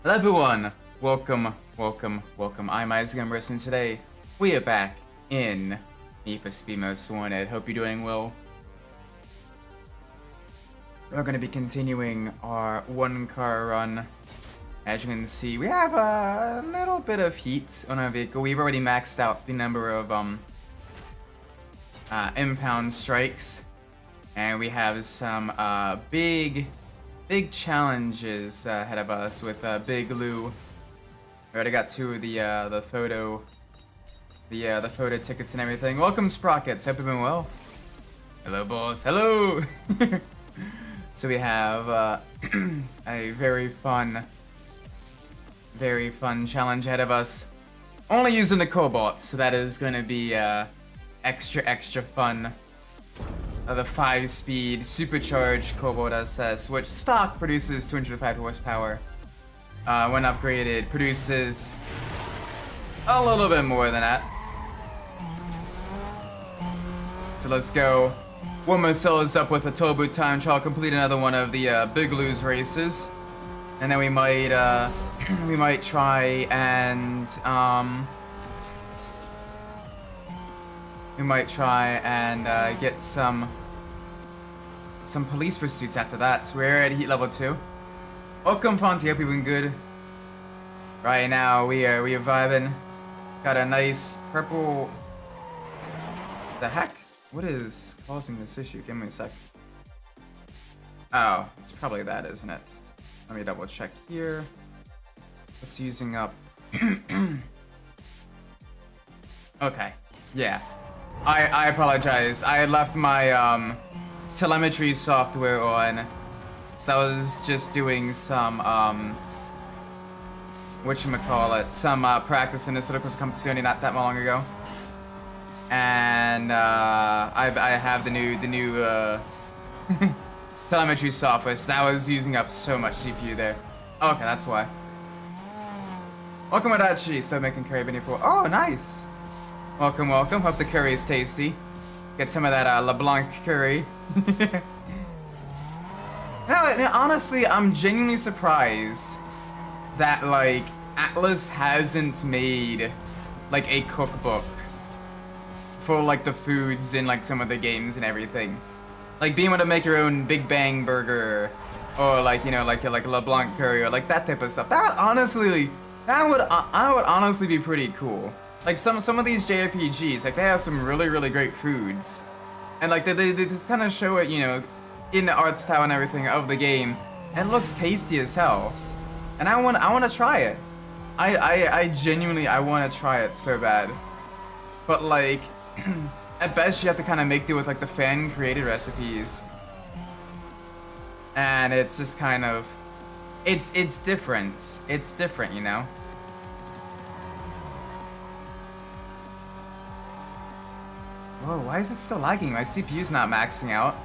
Hello everyone! Welcome, welcome, welcome. I'm Izzy, Umbras, and today we are back in Need for Speed Most Wanted. Hope you're doing well. We're going to be continuing our one-car run. As you can see, we have a little bit of heat on our vehicle. We've already maxed out the number of impound strikes. And we have some big challenges ahead of us with Big Lou. We already got two of the photo tickets and everything. Welcome, Sprockets. Hope you've been well. Hello, boss. Hello. So we have a very fun challenge ahead of us. Only using the Cobalt, so that is going to be extra fun. The 5-speed supercharged Cobalt SS, which stock produces 205 horsepower. When upgraded, produces a little bit more than that. So let's go. Warm ourselves up with a toll booth time trial, complete another one of the Big Lou's races, and then we might try and get some police pursuits after that. So we're at heat level 2. Welcome, Fonty. Hope you've been good. Right now we are vibing. Got a nice purple. The heck? What is causing this issue? Give me a sec. Oh, it's probably that, isn't it? Let me double check here. What's using up? Okay. Yeah. I apologize. I had left my telemetry software on, so I was just doing some whatchamacallit, some practice in this little competition not that long ago, and I have the new telemetry software, so that was using up so much CPU there. Okay, that's why. Welcome, Adachi. Start making curry beneath. Oh, nice. Welcome, welcome. Hope the curry is tasty. Get some of that LeBlanc curry. Now, honestly, I'm genuinely surprised that, like, Atlas hasn't made, like, a cookbook for, like, the foods in, like, some of the games and everything. Like, being able to make your own Big Bang burger, or, like, you know, like a LeBlanc curry, or, like, that type of stuff. That would honestly be pretty cool. Like, some of these JRPGs, like, they have some really great foods. And, like, they kind of show it, you know, in the art style and everything of the game. And it looks tasty as hell. And I want to try it. I genuinely, I want to try it so bad. But, like, at best you have to kind of make do with, like, the fan-created recipes. And it's just kind of, it's different. It's different, you know? Whoa, why is it still lagging? My CPU's not maxing out.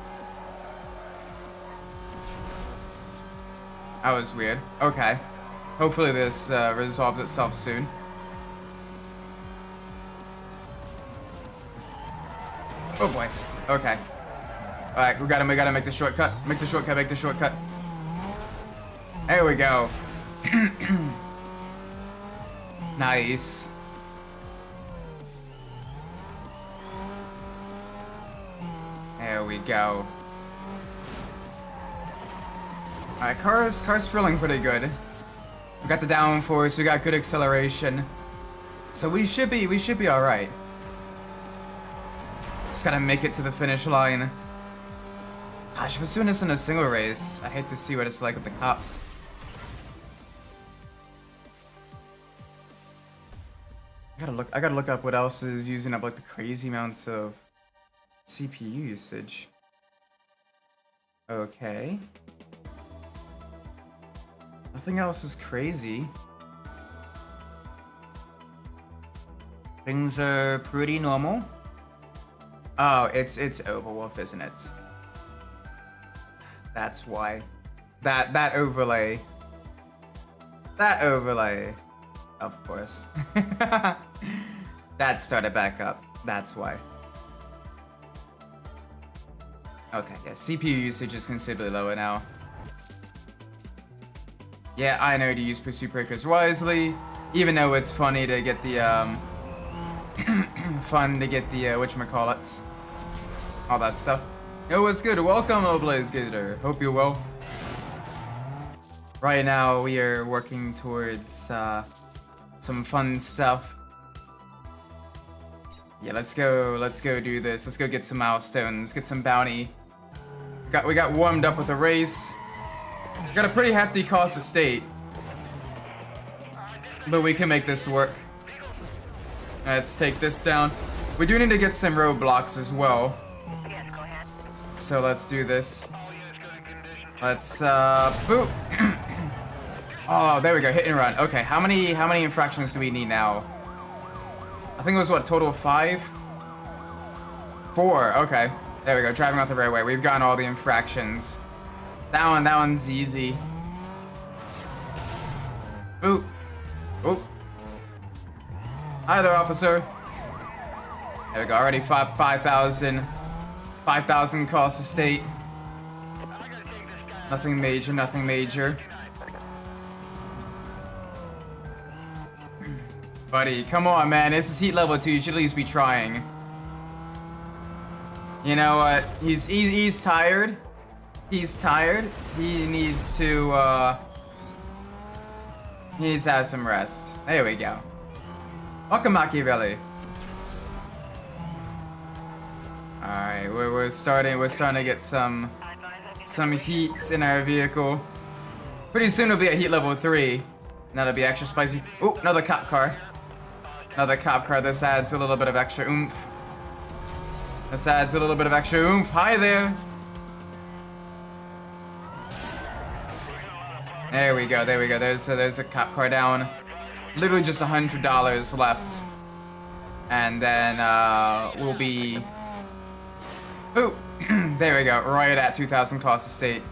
That was weird. Okay. Hopefully this resolves itself soon. Oh boy. Okay. Alright, we gotta make the shortcut. Make the shortcut. There we go. Nice. There we go. Alright, car's feeling pretty good. We got the downforce, we got good acceleration. So we should be alright. Just gotta make it to the finish line. Gosh, if I was doing this in a single race, I hate to see what it's like with the cops. I gotta look up what else is using up like the crazy amounts of CPU usage. Okay. Nothing else is crazy. Things are pretty normal. Oh, it's Overwolf, isn't it? That's why. That overlay. That overlay. Of course. That started back up. That's why. Okay, yeah, CPU usage is considerably lower now. Yeah, I know to use pursuit breakers wisely, even though it's funny to get the whatchamacallits, all that stuff. Yo, what's good? Welcome, Blaze Gator. Hope you're well. Right now, we are working towards some fun stuff. Yeah, let's go do this. Let's go get some milestones, get some bounty. We got warmed up with a race. We got a pretty hefty cost of state, but we can make this work. Let's take this down. We do need to get some roadblocks as well. So let's do this. Let's boop. Oh, there we go. Hit and run. Okay, how many infractions do we need now? I think it was what, total of 5? 4. Okay, there we go. Driving off the right way. We've gotten all the infractions. That one's easy. Ooh. Ooh. Hi there, officer. There we go. Already 5,000 cost of state. Nothing major, nothing major. Buddy, come on, man. This is heat level 2. You should at least be trying. You know what? He's tired. He's tired. He needs to have some rest. There we go. Welcome, Machiavelli. Alright, we're starting to get some heat in our vehicle. Pretty soon it'll be at heat level 3. That'll be extra spicy. Oh, another cop car. Another cop car. This adds a little bit of extra oomph. Hi there. There we go. There's a cop car down. Literally just $100 left. And then we'll be... Ooh, there we go. Right at 2,000 cost of state.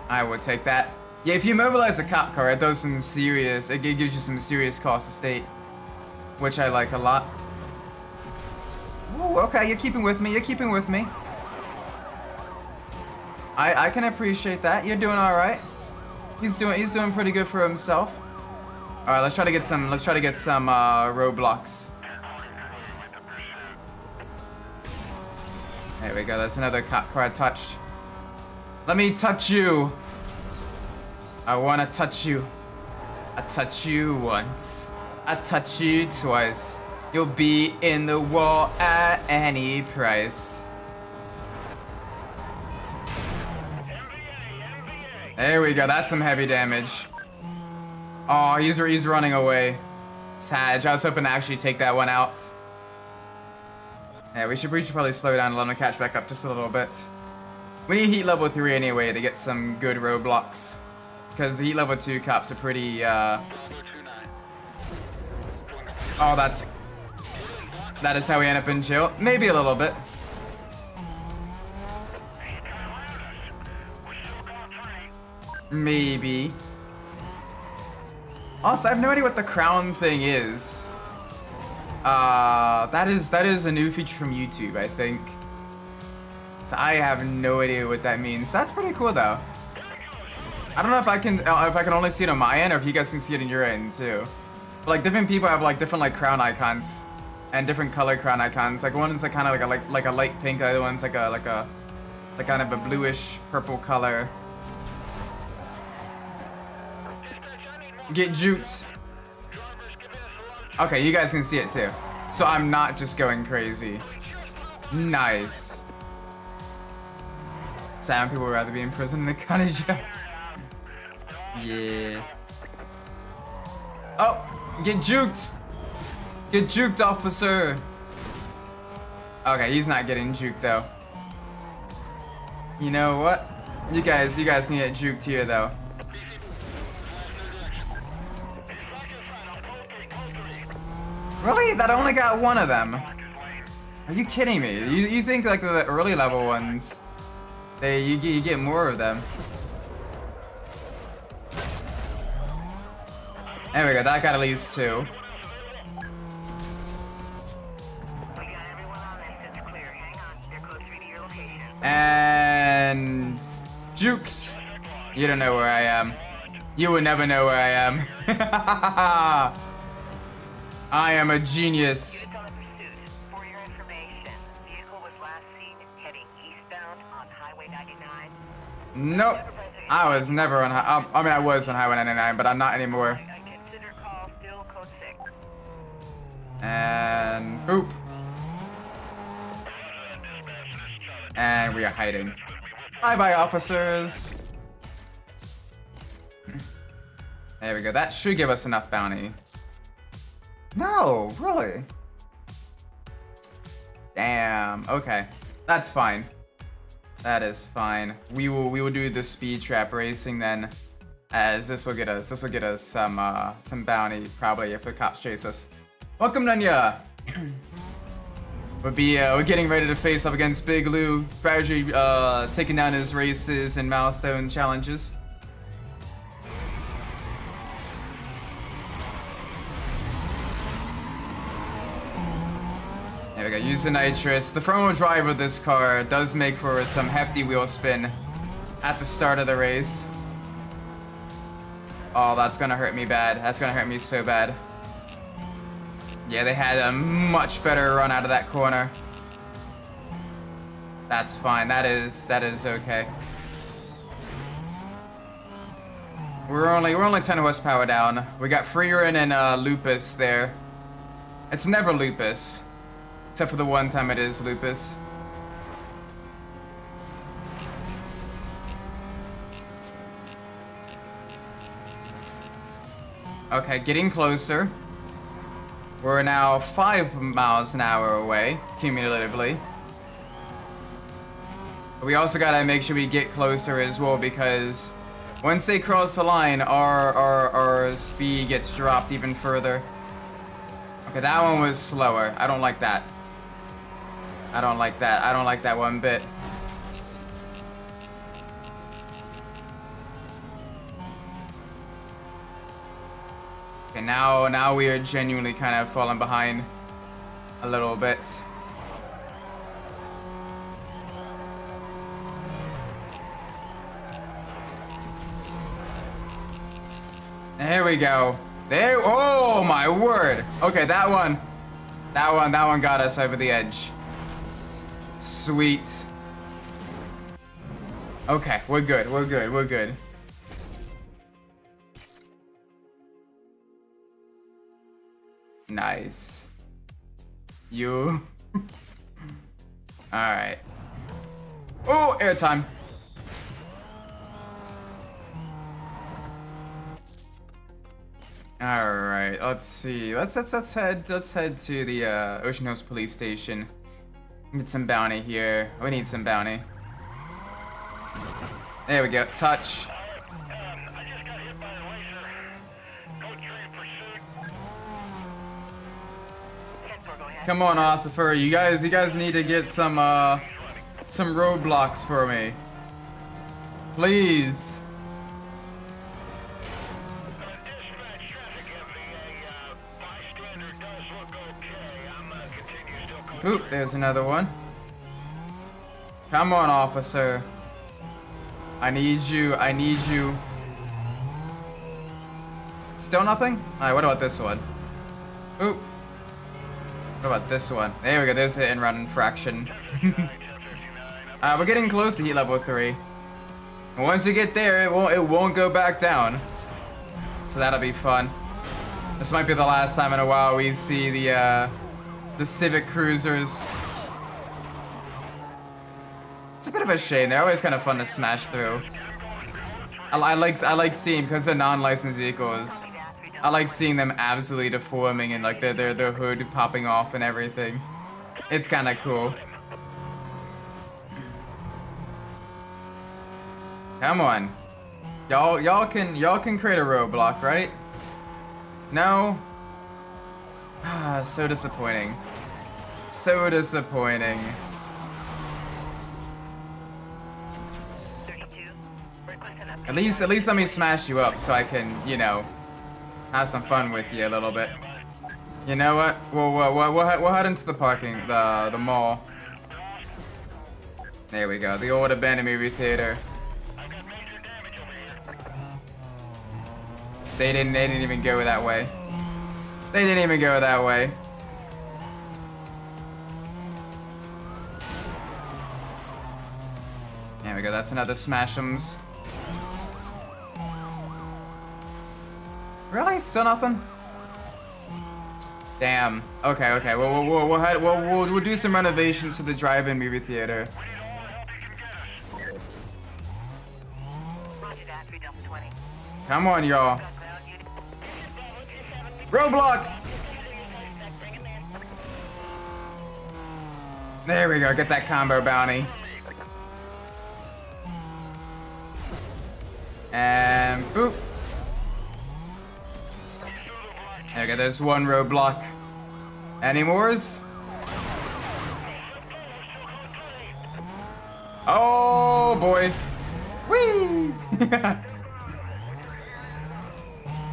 I would take that. Yeah, if you mobilize a cop car, it does some serious... It gives you some serious cost of state. Which I like a lot. Ooh, okay, you're keeping with me. I can appreciate that. You're doing all right. He's doing pretty good for himself. All right, let's try to get some roadblocks. There we go. That's another cop car touched. Let me touch you. I wanna touch you. I touch you once. I touch you twice. You'll be in the wall at any price. There we go. That's some heavy damage. Oh, he's running away. Sag. I was hoping to actually take that one out. Yeah, we should probably slow down and let him catch back up just a little bit. We need heat level 3 anyway to get some good roadblocks. Because the heat level 2 cops are pretty, Oh, that is how we end up in jail. Maybe a little bit. Maybe. Also, I have no idea what the crown thing is. That is a new feature from YouTube, I think. So I have no idea what that means. That's pretty cool, though. I don't know if I can only see it on my end, or if you guys can see it in your end too. But like different people have like different like crown icons, and different color crown icons. Like one is like kind of like a light pink. The other one's like kind of a bluish purple color. Get juked. Okay, you guys can see it too. So I'm not just going crazy. Nice. Some people would rather be in prison than county jail. Yeah. Oh, get juked. Get juked, officer. Okay, he's not getting juked though. You know what? You guys can get juked here though. Really? That only got one of them? Are you kidding me? You think like the early level ones, you get more of them? There we go. That got at least 2. And jukes. You don't know where I am. You would never know where I am. I am a genius. Units on pursuit. For your information, vehicle was last seen heading eastbound on Highway 99. Nope. I was never on. I mean, I was on Highway 99, but I'm not anymore. I consider call still code 6. And boop. And we are hiding. Bye-bye, officers. There we go. That should give us enough bounty. No, really? Damn. Okay, that's fine. That is fine. We will do the speed trap racing then, as this will get us some bounty probably if the cops chase us. Welcome, Nunya. We're getting ready to face up against Big Lou, gradually taking down his races and milestone challenges. There we go, use the nitrous. The front wheel drive of this car does make for some hefty wheel spin at the start of the race. Oh, that's gonna hurt me bad. That's gonna hurt me so bad. Yeah, they had a much better run out of that corner. That's fine. That is okay. We're only 10 horsepower down. We got Freerin and Lupus there. It's never Lupus, except for the one time it is Lupus. Okay, getting closer. We're now 5 miles an hour away, cumulatively. But we also gotta make sure we get closer as well, because once they cross the line, our speed gets dropped even further. Okay, that one was slower. I don't like that. I don't like that. I don't like that one bit. Okay, now we are genuinely kind of falling behind a little bit. There we go. There. Oh my word. Okay, that one got us over the edge. Sweet. Okay, we're good. We're good. We're good. Nice. You. Alright. Oh, airtime. Alright, let's see. Let's head to the Ocean Hills police station. Get some bounty here. We need some bounty. There we go. Touch. Come on, Ossifer. You guys need to get some roadblocks for me. Please. Oop, there's another one. Come on, officer. I need you. I need you. Still nothing? Alright, what about this one? Oop. What about this one? There we go, there's the hit and run infraction. We're getting close to heat level 3. And once we get there, it won't go back down. So that'll be fun. This might be the last time in a while we see the Civic Cruisers. It's a bit of a shame. They're always kind of fun to smash through. I like seeing, because they're non-licensed vehicles, I like seeing them absolutely deforming and like their hood popping off and everything. It's kind of cool. Come on, y'all can create a roadblock, right? No. Ah, so disappointing. So disappointing. At least let me smash you up so I can, you know, have some fun with you a little bit. You know what? We'll head into the parking, the mall. There we go. The old abandoned movie theater. They didn't even go that way. They didn't even go that way. There we go, that's another Smash'ems. Really? Still nothing? Damn. Okay, okay. We'll do some renovations to the drive-in movie theater. Roger that, 3020. Come on, y'all. Roadblock! There we go. Get that combo bounty. And boop. There we go. There's one roadblock. Any mores? Oh boy. Whee!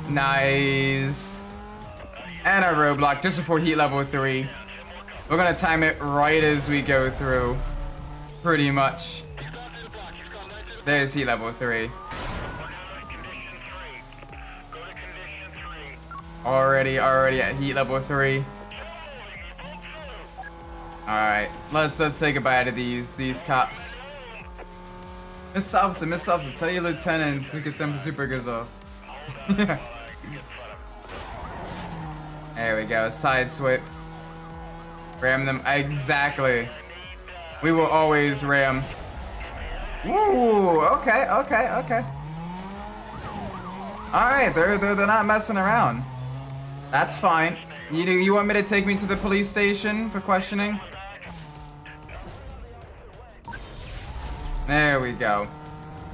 Nice. And a roadblock just before heat level 3. We're gonna time it right as we go through. Pretty much. There's heat level 3. Already at heat level 3. Alright, let's say goodbye to these cops. Miss Officer, tell your lieutenant to get them super goes off. There we go, side swipe. Ram them, exactly. We will always ram. Ooh, okay. Alright, they're not messing around. That's fine. You want me to take me to the police station for questioning? There we go.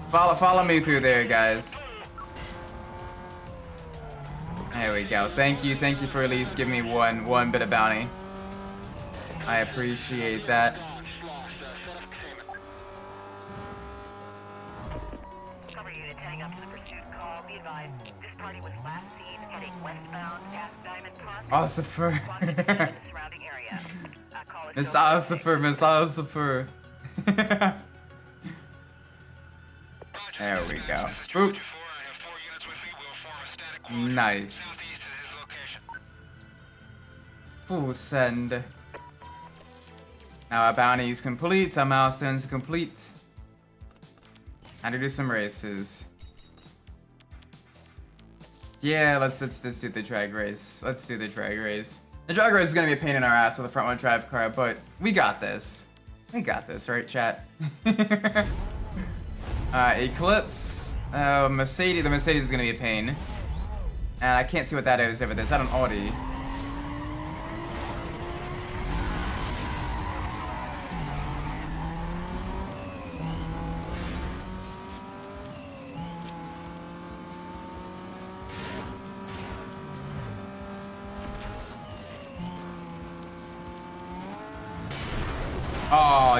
Follow me through there, guys. There we go. Thank you for at least giving me one bit of bounty. I appreciate that. Cover unit heading up to the pursuit call. Be advised, this party was last seen heading westbound past Diamond Park. Ossifer. The surrounding area. Call it Miss go. Ossifer. There we go. Boop. Nice. Full send. Now our bounty is complete. Our milestone is complete. Time to do some races. Yeah, let's do the drag race. Let's do the drag race. The drag race is gonna be a pain in our ass with a front-wheel drive car, but we got this. We got this, right, chat? Eclipse. Mercedes. The Mercedes is gonna be a pain. And I can't see what that is over there. Is that an Audi? Oh,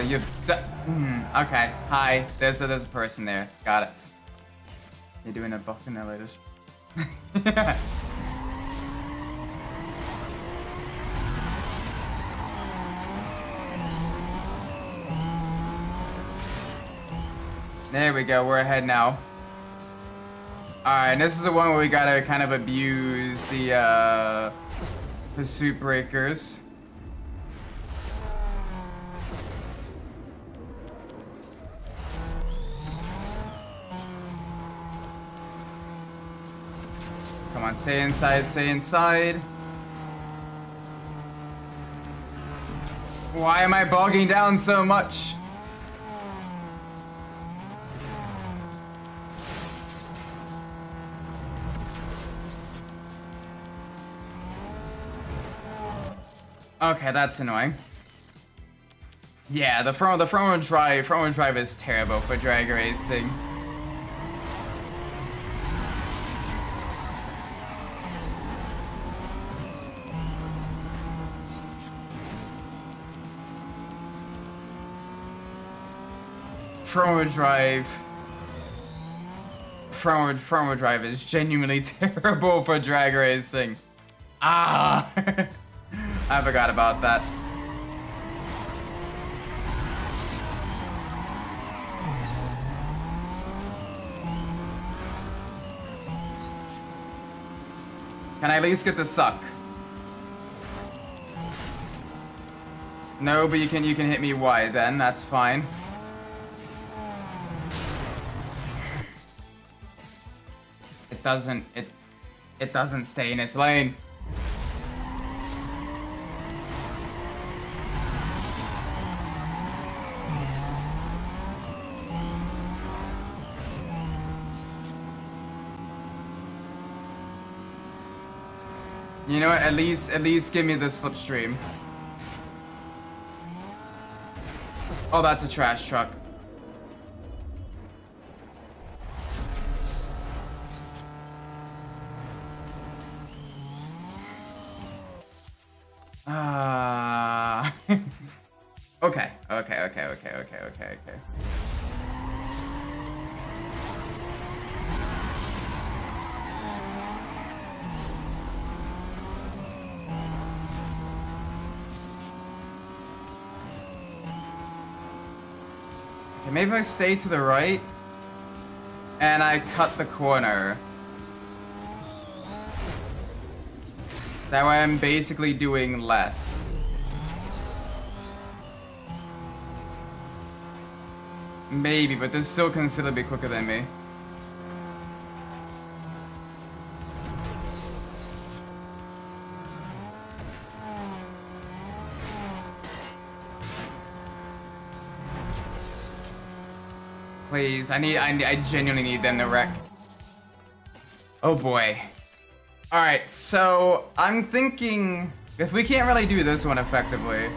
okay. Hi. There's a person there. Got it. You're doing a bucking elevator. There we go. We're ahead now. Alright, this is the one where we gotta kind of abuse the pursuit breakers. Come on, stay inside, stay inside. Why am I bogging down so much? Okay, that's annoying. Yeah, the front-wheel drive is terrible for drag racing. Front-wheel drive is genuinely terrible for drag racing. Ah, I forgot about that. Can I at least get the suck? No, but you can hit me wide then, that's fine. It doesn't stay in its lane. You know what? At least give me the slipstream. Oh, that's a trash truck. Ah. Okay. Okay, maybe I stay to the right and I cut the corner. That way I'm basically doing less. Maybe, but this is still considerably quicker than me. Please, I genuinely need them to wreck. Oh boy. Alright, so I'm thinking if we can't really do this one effectively.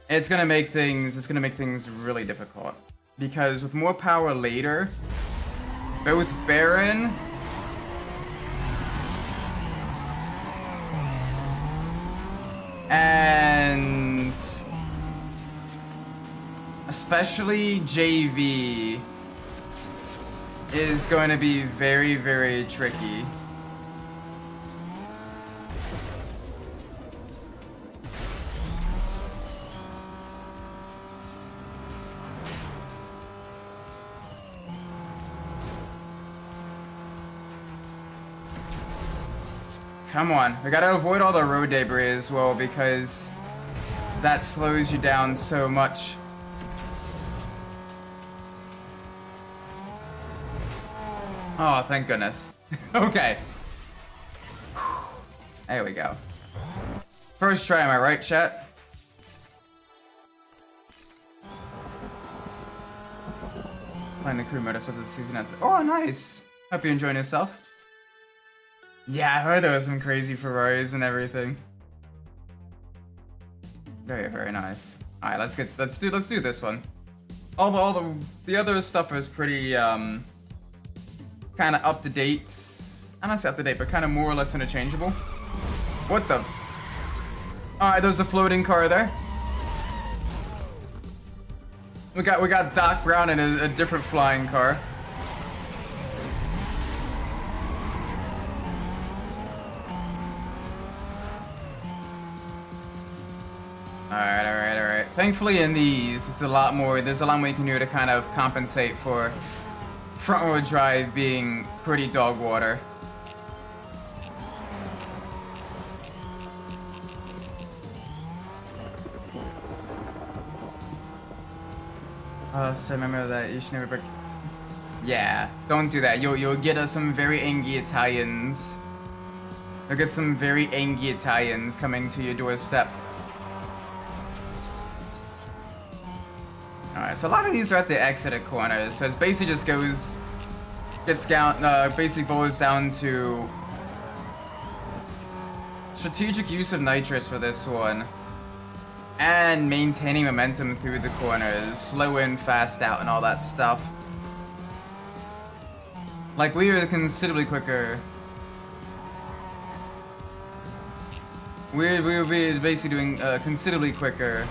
It's gonna make things really difficult. Because with more power later, both Baron and especially JV is going to be very, very tricky. Come on, we gotta avoid all the road debris as well because that slows you down so much. Oh, thank goodness. Okay. There we go. First try, am I right, chat? Playing the crew mode so the season ends. Oh, nice. Hope you're enjoying yourself. Yeah, I heard there was some crazy Ferraris and everything. Very, very nice. All right, let's do this one. All the other stuff is pretty kind of up to date. I don't say up to date, but kind of more or less interchangeable. What the? All right, there's a floating car there. We got Doc Brown in a different flying car. Alright. Thankfully in these, there's a lot more you can do to kind of compensate for front wheel drive being pretty dog water. So remember that you should never break. Yeah, don't do that. You'll get us some very angry Italians. You'll get some very angry Italians coming to your doorstep. Alright, so a lot of these are at the exit corners, so it basically just basically boils down to strategic use of nitrous for this one, and maintaining momentum through the corners, slow in, fast out, and all that stuff. Like, we are considerably quicker. We'll be basically doing considerably quicker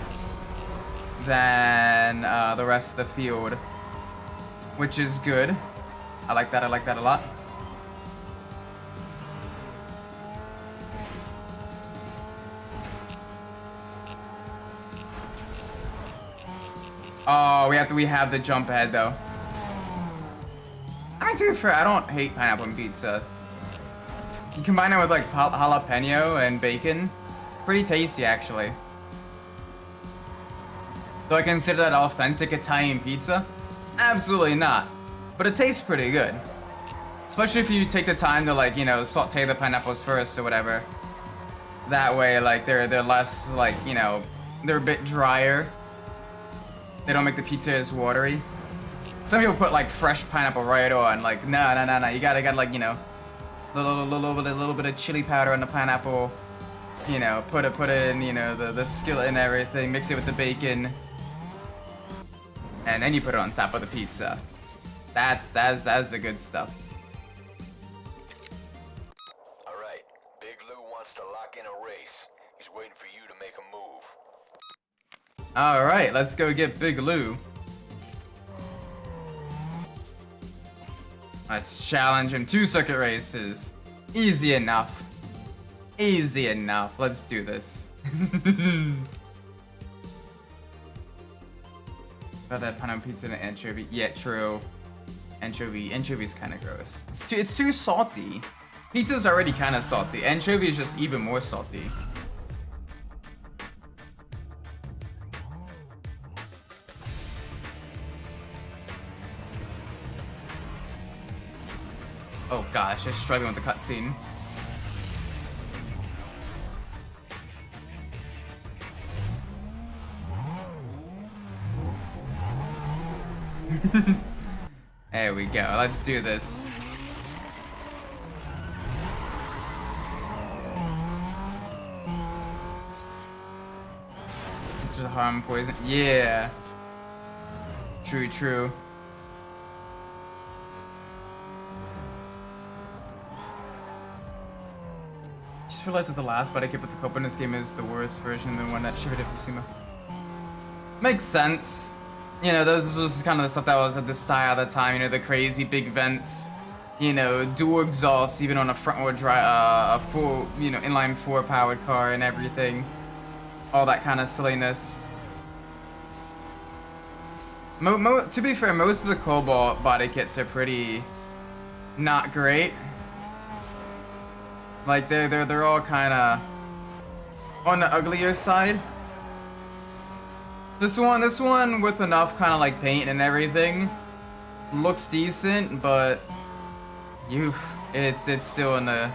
than the rest of the field, which is good. I like that a lot. Oh, we have the jump ahead though. I mean, to be fair, I don't hate pineapple on pizza. You combine it with like jalapeno and bacon, pretty tasty actually. Do I consider that authentic Italian pizza? Absolutely not. But it tastes pretty good. Especially if you take the time to like, you know, saute the pineapples first or whatever. That way, like, they're less, like, you know, they're a bit drier. They don't make the pizza as watery. Some people put like fresh pineapple right on. Like, no. You gotta like, you know, a little bit of chili powder on the pineapple. You know, put it in, you know, the skillet and everything. Mix it with the bacon. And then you put it on top of the pizza. That's the good stuff. Alright, Big Lou wants to lock in a race. He's waiting for you to make a move. Alright, let's go get Big Lou. Let's challenge him. 2 circuit races. Easy enough. Easy enough. Let's do this. About that pineapple pizza and an anchovy. Yeah, true. Anchovy's kind of gross. It's too salty. Pizza's already kind of salty. Anchovy is just even more salty. Oh gosh, just struggling with the cutscene. There we go. Let's do this. Just harm poison. Yeah. True. Just realized that the last body kit with the Cobalt in this game is the worst version than the one that shipped at Fukushima. Makes sense. You know, this is kind of the stuff that was at the style at the time, you know, the crazy big vents, you know, dual exhaust, even on a front-wheel drive, a full, you know, inline 4 powered car and everything. All that kind of silliness. To be fair, most of the Cobalt body kits are pretty not great. Like, they're all kind of on the uglier side. This one with enough kind of like paint and everything looks decent, but it's still in the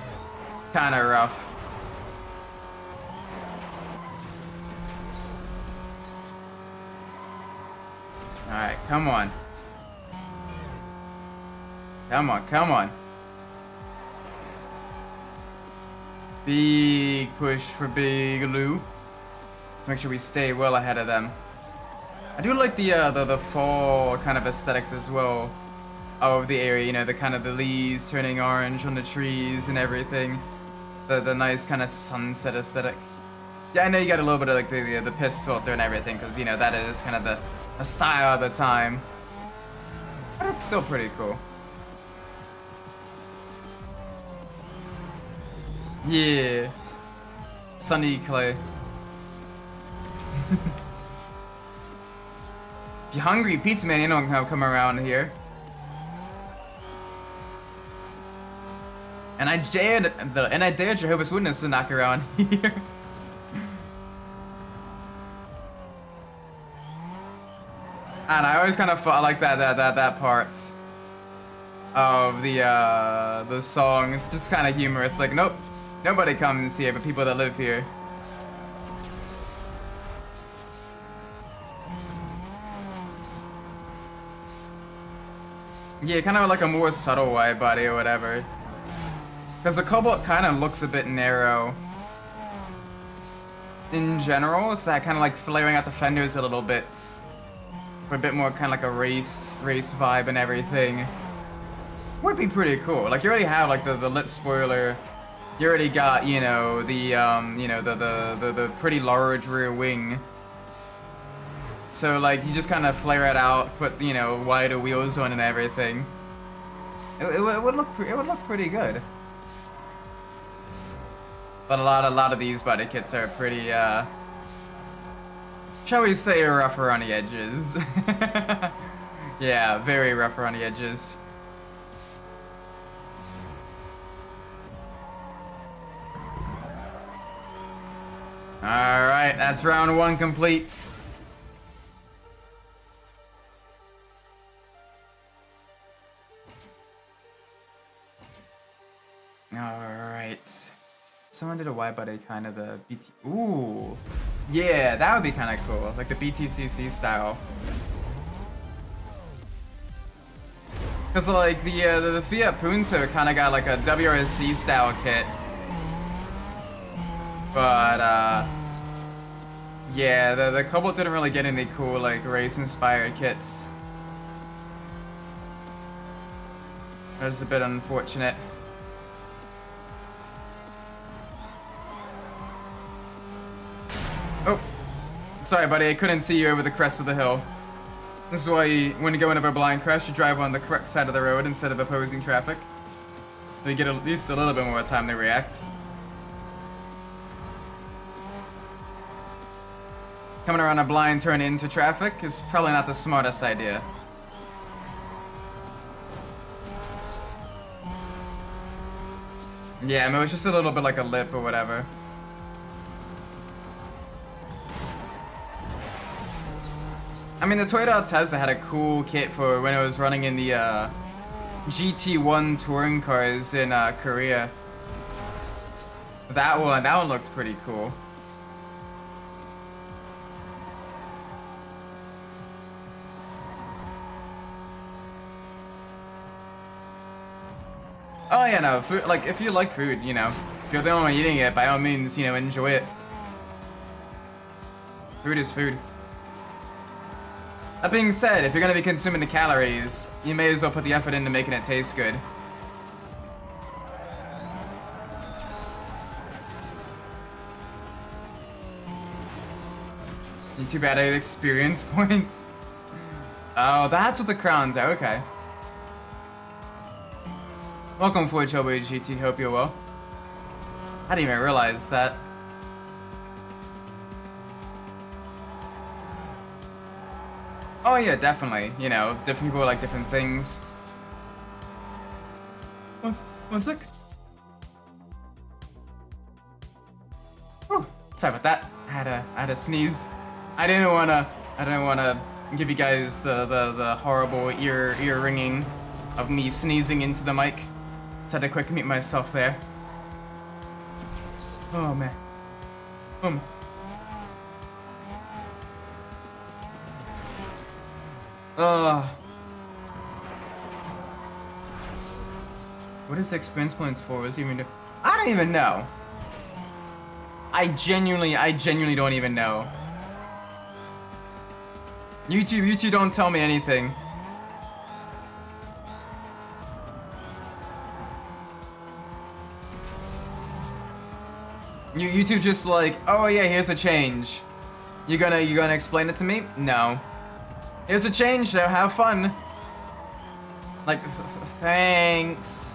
kind of rough. All right, come on. Big push for Big Lou. Let's make sure we stay well ahead of them. I do like the fall kind of aesthetics as well of the area, you know, the kind of the leaves turning orange on the trees and everything. The nice kind of sunset aesthetic. Yeah, I know you got a little bit of like the piss filter and everything, because you know that is kind of the style of the time. But it's still pretty cool. Yeah. Sunny clay. If you're hungry, pizza man, you don't come around here. And I dare Jehovah's Witness to knock around here. And I always kind of felt like that part of the song. It's just kind of humorous. Like, nope, nobody comes here but people that live here. Yeah, kind of like a more subtle wide body or whatever. Because the Cobalt kind of looks a bit narrow in general, so I kind of like flaring out the fenders a little bit. For a bit more kind of like a race vibe and everything. Would be pretty cool. Like, you already have like the lip spoiler. You already got, you know, the pretty large rear wing. So like you just kind of flare it out, put, you know, wider wheels on and everything. It would look pretty good. But a lot of these body kits are pretty shall we say, rough around the edges. Yeah, very rough around the edges. Alright, that's round 1 complete. Alright. Someone did a wide body kind of the BT. Ooh. Yeah, that would be kind of cool. Like the BTCC style. Because like the Fiat Punto kind of got like a WRC style kit. But yeah, the Cobalt didn't really get any cool like race inspired kits. That was a bit unfortunate. Oh, sorry buddy, I couldn't see you over the crest of the hill. This is why when you go into a blind crash, you drive on the correct side of the road instead of opposing traffic. So you get at least a little bit more time to react. Coming around a blind turn into traffic is probably not the smartest idea. Yeah, I mean, it was just a little bit like a lip or whatever. I mean, the Toyota Tesla had a cool kit for when it was running in the GT1 touring cars in Korea. That one looked pretty cool. Oh yeah, no, food, like, if you like food, you know, if you're the only one eating it, by all means, you know, enjoy it. Food is food. That being said, if you're gonna be consuming the calories, you may as well put the effort into making it taste good. You're too bad at experience points. Oh, that's what the crowns are, okay. Welcome for GT, hope you're well. I didn't even realize that. Oh yeah, definitely. You know, different people like different things. One sec. Oh, sorry about that. I had a sneeze. I didn't wanna give you guys the horrible ear ringing of me sneezing into the mic. Just had to quick mute myself there. Oh man. What is experience points for? What's even do? I don't even know. I genuinely don't even know. YouTube don't tell me anything. YouTube just like, oh yeah, here's a change. You gonna explain it to me? No. Here's a change, so have fun. Like, thanks.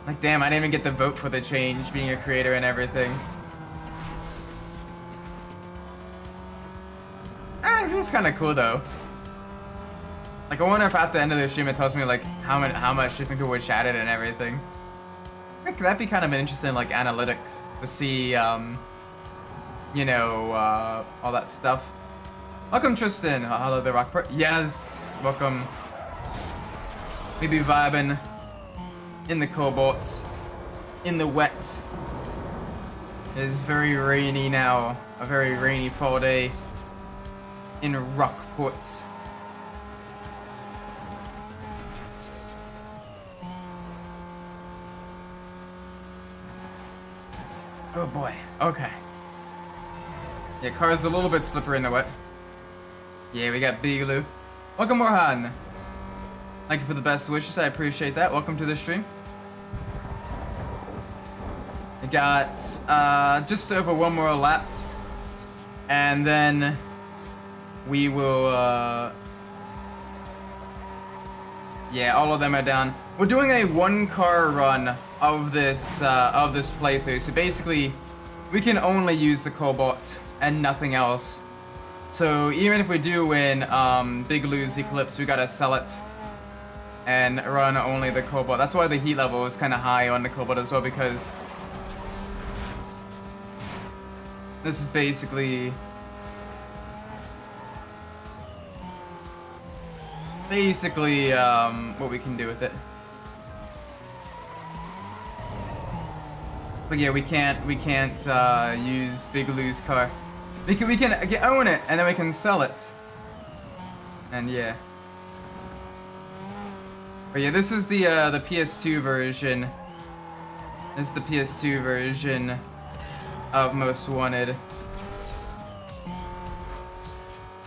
Like, damn, I didn't even get the vote for the change, being a creator and everything. It's kind of cool though. Like, I wonder if at the end of the stream it tells me like how much different people would chat it and everything. Like, that'd be kind of an interesting like analytics to see, you know, all that stuff. Welcome, Tristan. Hello, the Rockport. Yes, welcome. We be vibing in the Cobalts, in the wet. It is very rainy now. A very rainy fall day in Rockport. Oh boy, okay. Yeah, car's a little bit slippery in the wet. Yeah, we got Bigaloo. Welcome, Morhan. Thank you for the best wishes, I appreciate that. Welcome to the stream. We got just over one more lap. And then we will, yeah, all of them are down. We're doing a 1-car run of this playthrough. So basically, we can only use the Cobalt and nothing else. So even if we do win Big Lou's Eclipse, we gotta sell it and run only the Cobalt. That's why the heat level is kind of high on the Cobalt as well, because this is basically what we can do with it. But yeah, we can't use Big Lou's car. We can own it and then we can sell it. And yeah. But yeah, this is the PS2 version. This is the PS2 version of Most Wanted.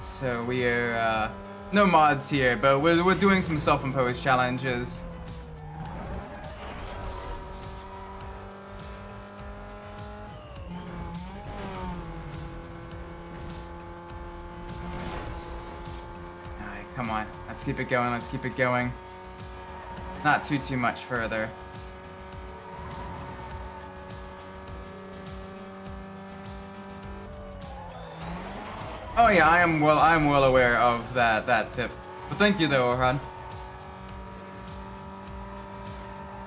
So we are no mods here, but we're doing some self-imposed challenges. Alright, come on. Let's keep it going, let's keep it going. Not too much further. Oh yeah, I'm well aware of that tip. But thank you though, Orhan.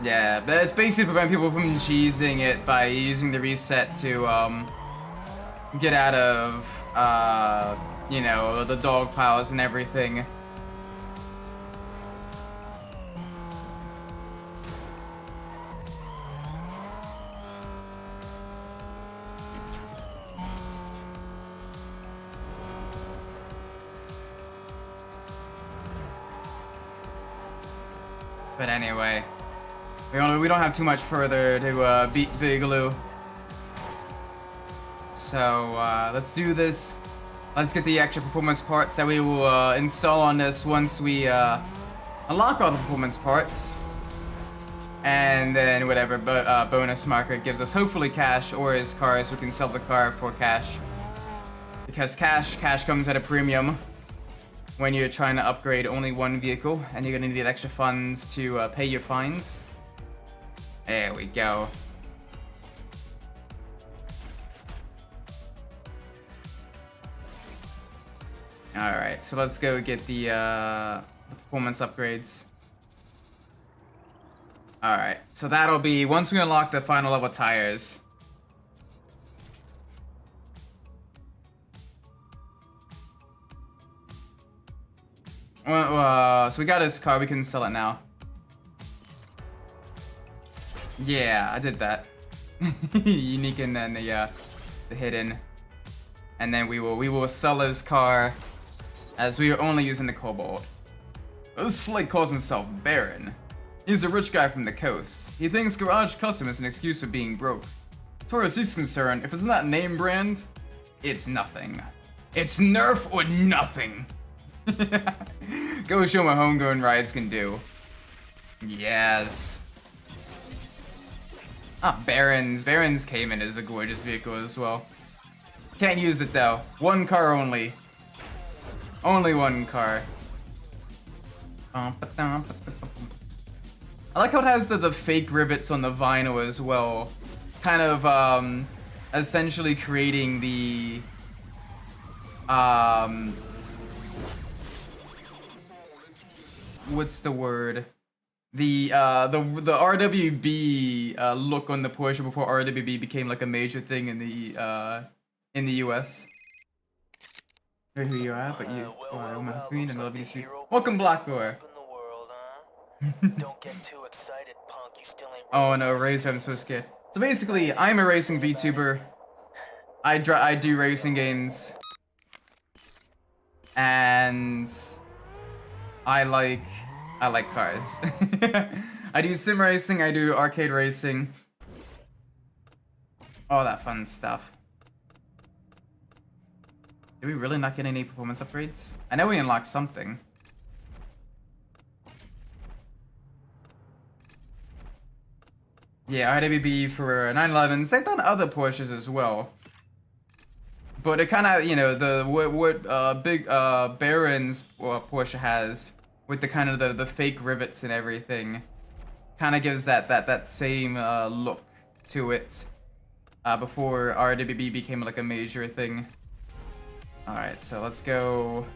Yeah, but it's basically to prevent people from cheesing it by using the reset to get out of you know, the dog piles and everything. But anyway, we don't have too much further to beat Big Lou. So let's do this. Let's get the extra performance parts that we will install on this once we unlock all the performance parts. And then whatever bonus marker gives us, hopefully cash or his cars, we can sell the car for cash. Because cash comes at a premium when you're trying to upgrade only one vehicle, and you're gonna need extra funds to pay your fines. There we go. Alright, so let's go get the performance upgrades. Alright, so that'll be once we unlock the final level tires. So we got his car, we can sell it now. Yeah, I did that. Unique and then the hidden. And then we will sell his car as we are only using the Cobalt. This flake calls himself Baron. He's a rich guy from the coast. He thinks garage custom is an excuse for being broke. As far as he's concerned, if it's not name brand, it's nothing. It's Nerf or nothing. Go show my homegrown rides can do. Yes. Ah, Baron's Cayman is a gorgeous vehicle as well. Can't use it though. One car only. Only one car. I like how it has the fake rivets on the vinyl as well. Kind of essentially creating the what's the word? The RWB look on the Porsche before RWB became like a major thing in the US. Who you are, but you are my friend and I love you sweet. Welcome, Blackor. Don't get too excited, punk. You still ain't. Oh no, Razor, I'm so scared. So basically, I'm a racing VTuber. I do racing games, and I like cars. I do sim racing, I do arcade racing, all that fun stuff. Did we really not get any performance upgrades? I know we unlocked something. Yeah, RWB for 911s. They've done other Porsches as well. But it kind of, you know, what big Baron's Porsche has with the kind of the fake rivets and everything, kind of gives that same look to it. Before RWB became like a major thing. All right, so let's go.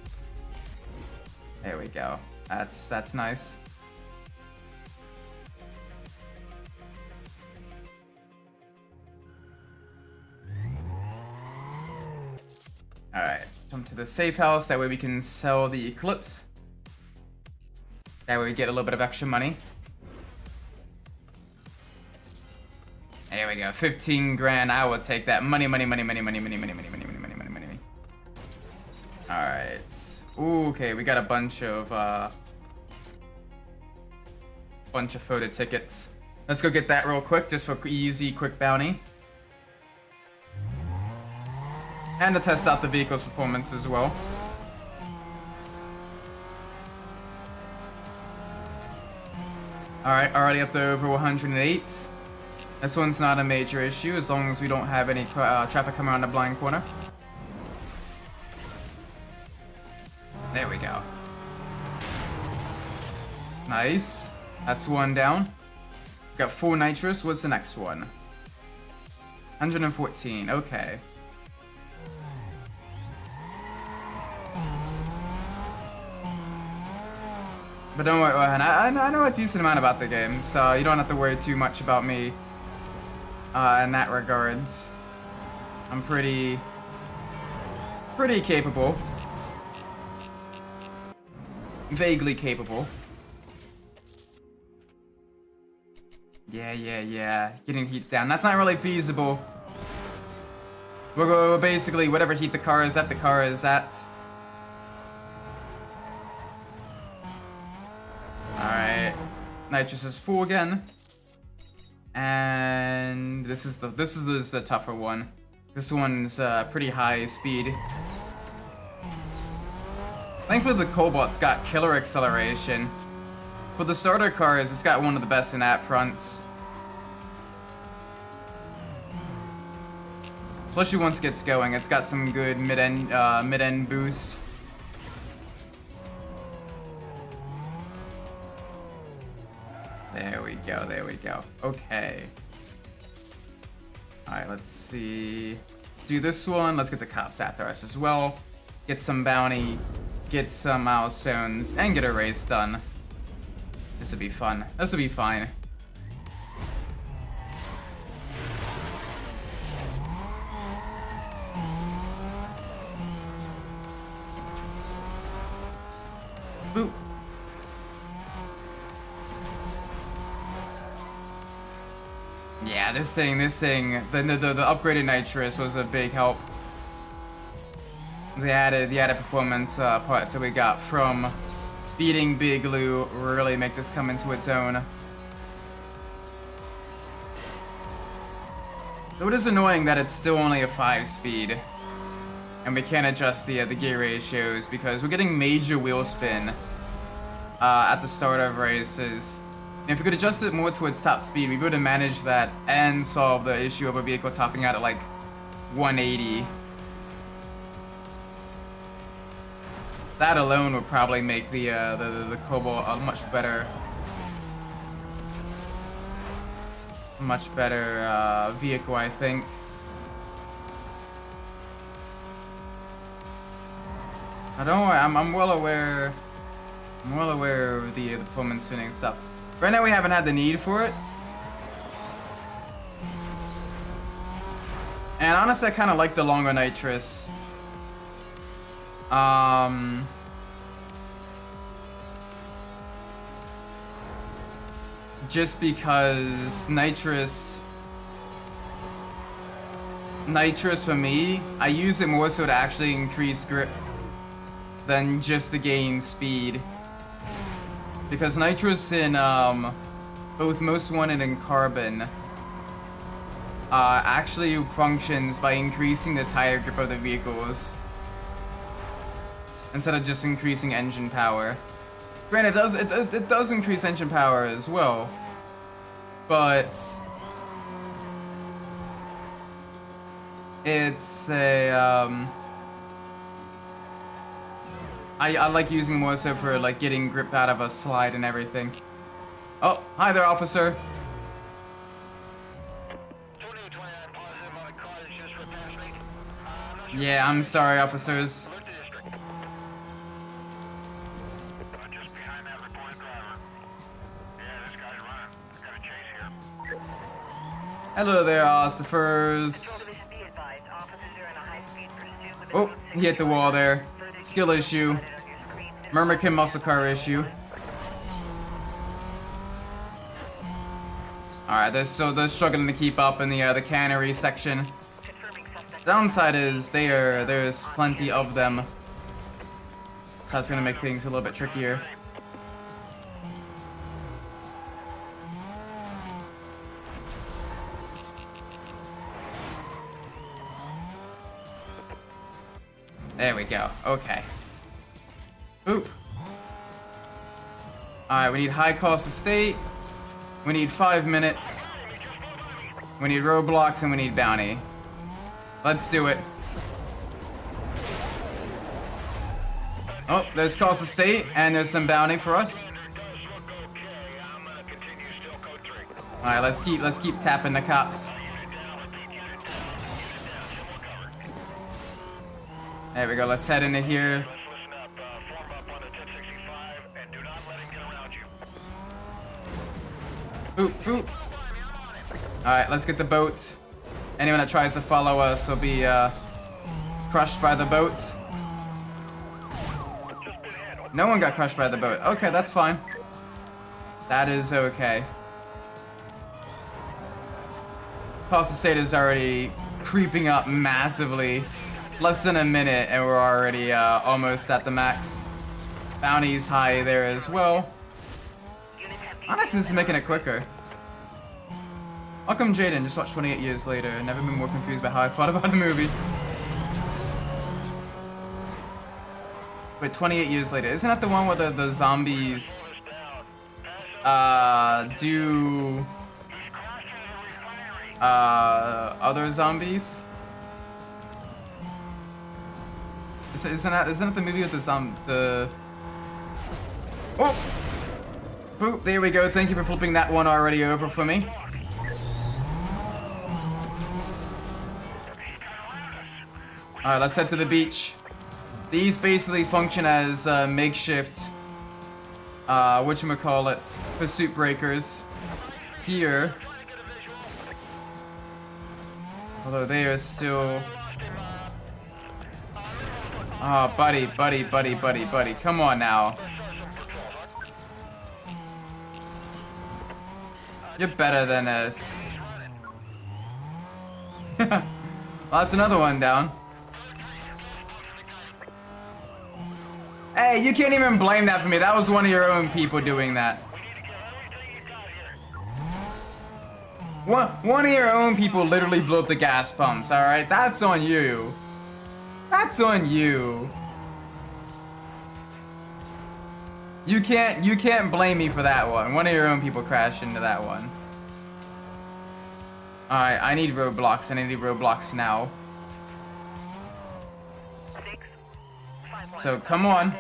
There we go. That's nice. All right, jump to the safe house. That way we can sell the Eclipse. That way we get a little bit of extra money. There we go, 15 grand. I will take that. Money. All right. Okay, we got a bunch of photo tickets. Let's go get that real quick, just for easy, quick bounty. And to test out the vehicle's performance as well. Alright, already up to over 108. This one's not a major issue as long as we don't have any traffic coming around the blind corner. There we go. Nice. That's one down. Got full nitrous. What's the next one? 114. Okay. But don't worry, I know a decent amount about the game, so you don't have to worry too much about me in that regards. I'm pretty capable. Vaguely capable. Yeah. Getting heat down. That's not really feasible. We're basically whatever heat the car is at, the car is at. Alright. Nitrous is full again. And this is the tougher one. This one's pretty high speed. Thankfully the Cobalt's got killer acceleration. For the starter cars, it's got one of the best in that fronts. Especially once it gets going, it's got some good mid-end boost. There we go. Okay. Alright, let's see. Let's do this one. Let's get the cops after us as well. Get some bounty, get some milestones, and get a race done. This will be fun. This will be fine. Boop. Yeah, this thing, the upgraded nitrous was a big help. The added performance parts that we got from beating Big Lou really make this come into its own. Though it is annoying that it's still only a 5-speed, and we can't adjust the gear ratios because we're getting major wheel spin at the start of races. And if we could adjust it more towards top speed, we would have managed that and solved the issue of a vehicle topping out at like 180. That alone would probably make the Cobalt a much better vehicle, I think. Now don't worry, I'm well aware of the performance tuning stuff. Right now we haven't had the need for it. And honestly, I kind of like the longer nitrous. Just because nitrous for me, I use it more so to actually increase grip than just to gain speed. Because nitrous in both Most Wanted and Carbon actually functions by increasing the tire grip of the vehicles instead of just increasing engine power. Granted, it does increase engine power as well, but it's a I like using it more so for like getting grip out of a slide and everything. Oh, hi there, officer. 2829 positive on a car that's just repassed me. Yeah, I'm sorry, officers. Alert the district. Just behind that reported driver. Yeah, this guy's running. Got a chase here. Hello there, officers. Division be advised, officers are in a high-speed pursuit with a Oh, code he hit the wall there. Skill issue. on your screen. Murmukin muscle car issue. Alright, they're struggling to keep up in the cannery section. Confirming suspect. Downside is there's plenty of them. So that's gonna make things a little bit trickier. There we go. Okay. Oop. Alright, we need high cost estate. We need 5 minutes. We need roadblocks and we need bounty. Let's do it. Oh, there's cost estate and there's some bounty for us. Alright, let's keep tapping the cops. There we go, let's head into here. Listen up, form up on the 1065 and do not let him get around you. Oop, oop. Alright, let's get the boat. Anyone that tries to follow us will be crushed by the boat. No one got crushed by the boat. Okay, that's fine. That is okay. Cost estate is already creeping up massively. Less than a minute and we're already almost at the max. Bounty's high there as well. Honestly, this is making it quicker. Welcome Jaden, just watched 28 years later. Never been more confused by how I thought about a movie. Wait, 28 years later. Isn't that the one where the zombies do other zombies? Isn't it the movie with the oh! Boop, there we go. Thank you for flipping that one already over for me. Alright, let's head to the beach. These basically function as makeshift whatchamacallits, pursuit breakers. Here. Although they are still... Oh, buddy. Come on now. You're better than us. Well, that's another one down. Hey, you can't even blame that for me. That was one of your own people doing that. One of your own people literally blew up the gas pumps, alright? That's on you. That's on you. You can't blame me for that one. One of your own people crashed into that one. Alright, I need roadblocks and I need roadblocks now. So come on.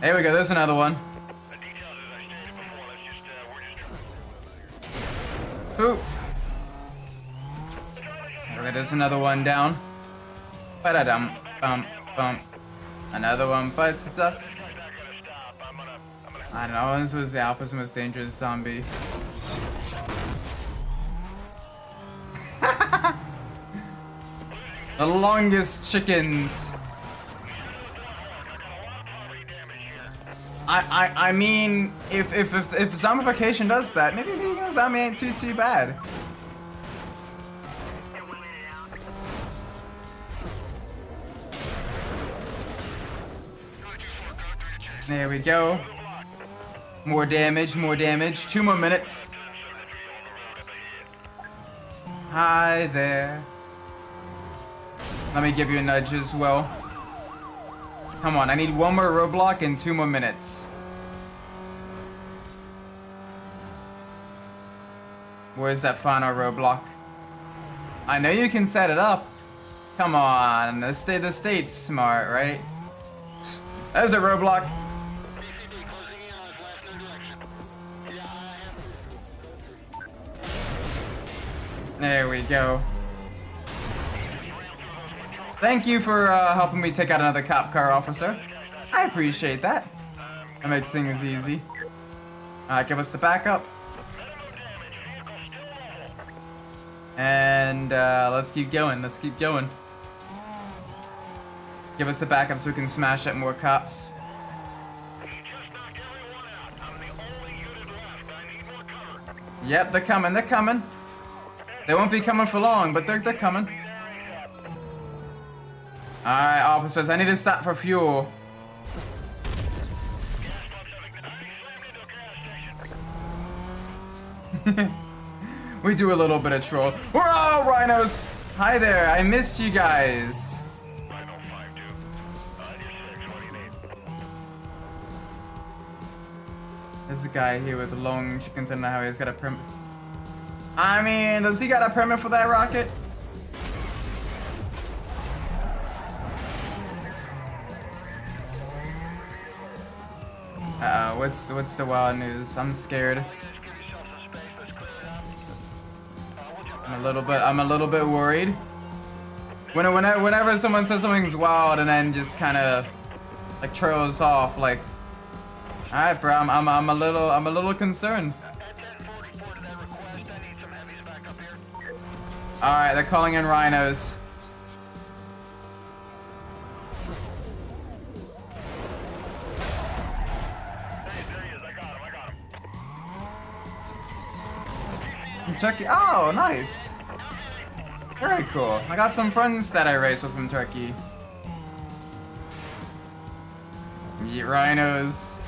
There we go, there's another one. Oop. Okay, there's another one down. Ba-da-dum, bump, bump. Another one bites the dust. I don't know, this was the Alpha's most dangerous zombie. The longest chickens. I mean, if zombification does that, maybe being a zombie ain't too bad. There we go. More damage, more damage. 2 more minutes. Hi there. Let me give you a nudge as well. Come on, I need 1 more roadblock and 2 more minutes. Where's that final roadblock? I know you can set it up. Come on, the state's smart, right? There's a roadblock. There we go. Thank you for helping me take out another cop car, officer. I appreciate that. That makes things easy. Give us the backup. And let's keep going. Let's keep going. Give us the backup so we can smash up more cops. Yep, they're coming. They're coming. They won't be coming for long, but they're coming. Alright, officers, I need to stop for fuel. We do a little bit of troll. We're all rhinos! Hi there, I missed you guys. There's a guy here with long chickens. I don't know how he's got a permit. I mean, does he got a permit for that rocket? What's the wild news? I'm scared. I'm a little bit worried. Whenever someone says something's wild and then just kind of like trails off, like, all right, bro, I'm a little concerned. All right, they're calling in rhinos. Turkey. Oh, nice. Very cool. I got some friends that I race with from Turkey. Eat rhinos.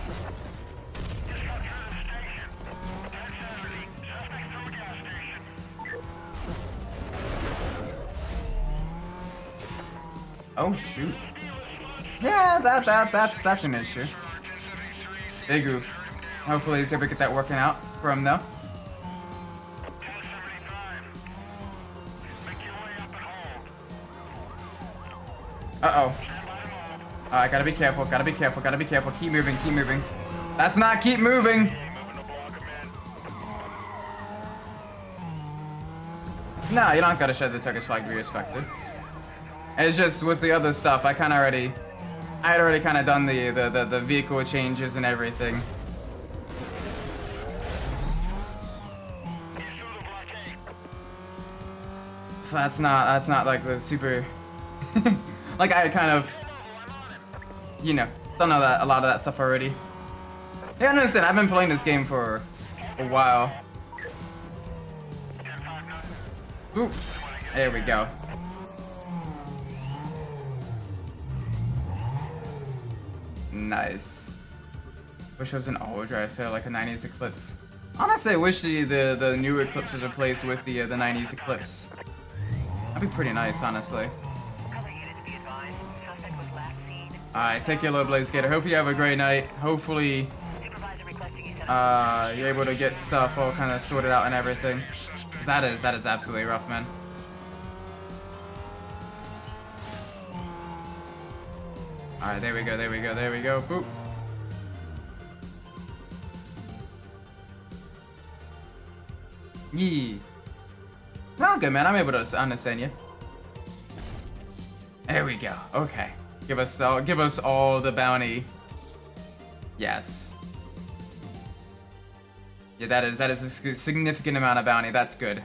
Oh shoot. Yeah, that's an issue. Big oof. Hopefully he's able to get that working out for him though. Uh-oh. Alright, gotta be careful, gotta be careful, gotta be careful. Keep moving, keep moving. That's not keep moving! No, you don't gotta show the Turkish flag to be respected. It's just with the other stuff, I had already kind of done the vehicle changes and everything. So that's not like the super like I kind of, you know, don't know that a lot of that stuff already. Yeah, listen, I've been playing this game for a while. Ooh, there we go. Nice. Wish it was an all-drive, so like a 90s Eclipse. Honestly, I wish the new Eclipse was replaced with the 90s Eclipse. That'd be pretty nice, honestly. Alright, take your low, Blaze Gator. Hope you have a great night. Hopefully, you're able to get stuff all kind of sorted out and everything. 'Cause that is absolutely rough, man. Alright, there we go, there we go, there we go. Boop. Yee. Well, good, man. I'm able to understand you. There we go. Okay. Give us all the bounty. Yes. Yeah, that is a significant amount of bounty. That's good.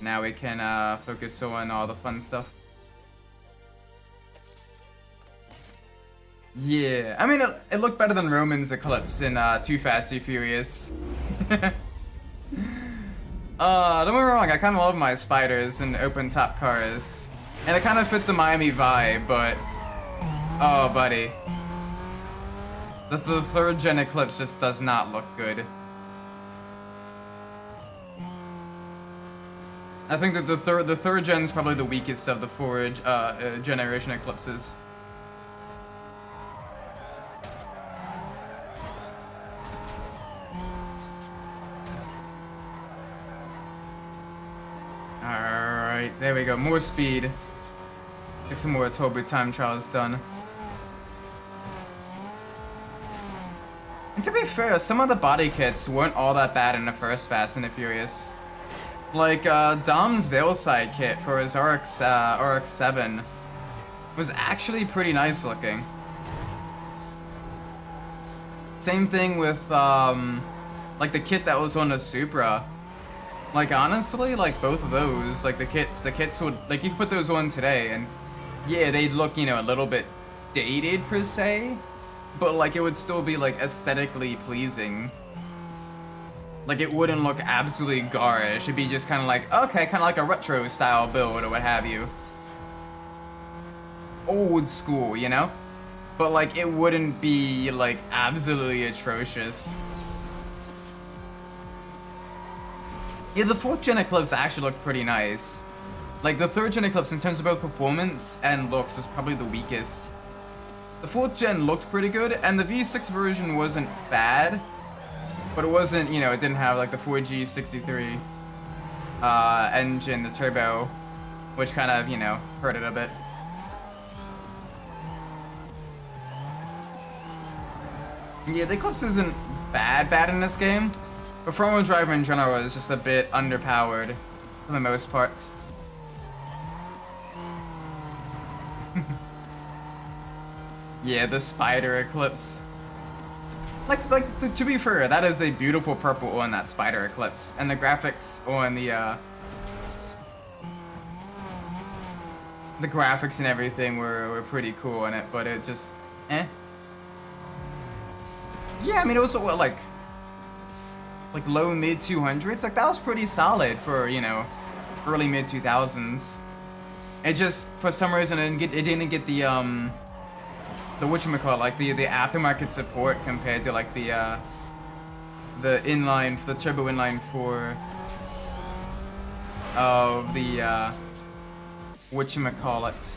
Now we can focus on all the fun stuff. Yeah, I mean, it looked better than Roman's Eclipse in Too Fast, Too Furious. Don't get me wrong, I kind of love my spiders and open top cars. And it kind of fit the Miami vibe, but... Oh, buddy. The third gen Eclipse just does not look good. I think that the third gen is probably the weakest of the four generation Eclipses. Alright, there we go. More speed. Get some more Turbo time trials done. And to be fair, some of the body kits weren't all that bad in the first Fast and the Furious. Like, Dom's Veilside kit for his RX-7 was actually pretty nice looking. Same thing with, like the kit that was on the Supra. Like, honestly, like, both of those, like, the kits would, like, you could put those on today, and, yeah, they'd look, you know, a little bit dated, per se, but, like, it would still be, like, aesthetically pleasing. Like, it wouldn't look absolutely garish. It'd be just kind of like, okay, kind of like a retro-style build or what have you. Old school, you know? But, like, it wouldn't be, like, absolutely atrocious. Yeah, the 4th Gen Eclipse actually looked pretty nice. Like, the 3rd Gen Eclipse, in terms of both performance and looks, was probably the weakest. The 4th Gen looked pretty good, and the V6 version wasn't bad. But it wasn't, you know, it didn't have like the 4G63 engine, the turbo, which kind of, you know, hurt it a bit. Yeah, the Eclipse isn't bad in this game, but front-wheel drive in general is just a bit underpowered for the most part. Yeah, the Spider Eclipse. Like, to be fair, that is a beautiful purple on that Spider Eclipse, and the graphics on the graphics and everything were pretty cool in it, but it just, eh. Yeah, I mean, it was, what, like low mid 200s, like, that was pretty solid for, you know, early mid 2000s. It just, for some reason, it didn't get the whatchamacallit, like the aftermarket support compared to like the inline, the turbo inline 4 of the whatchamacallit,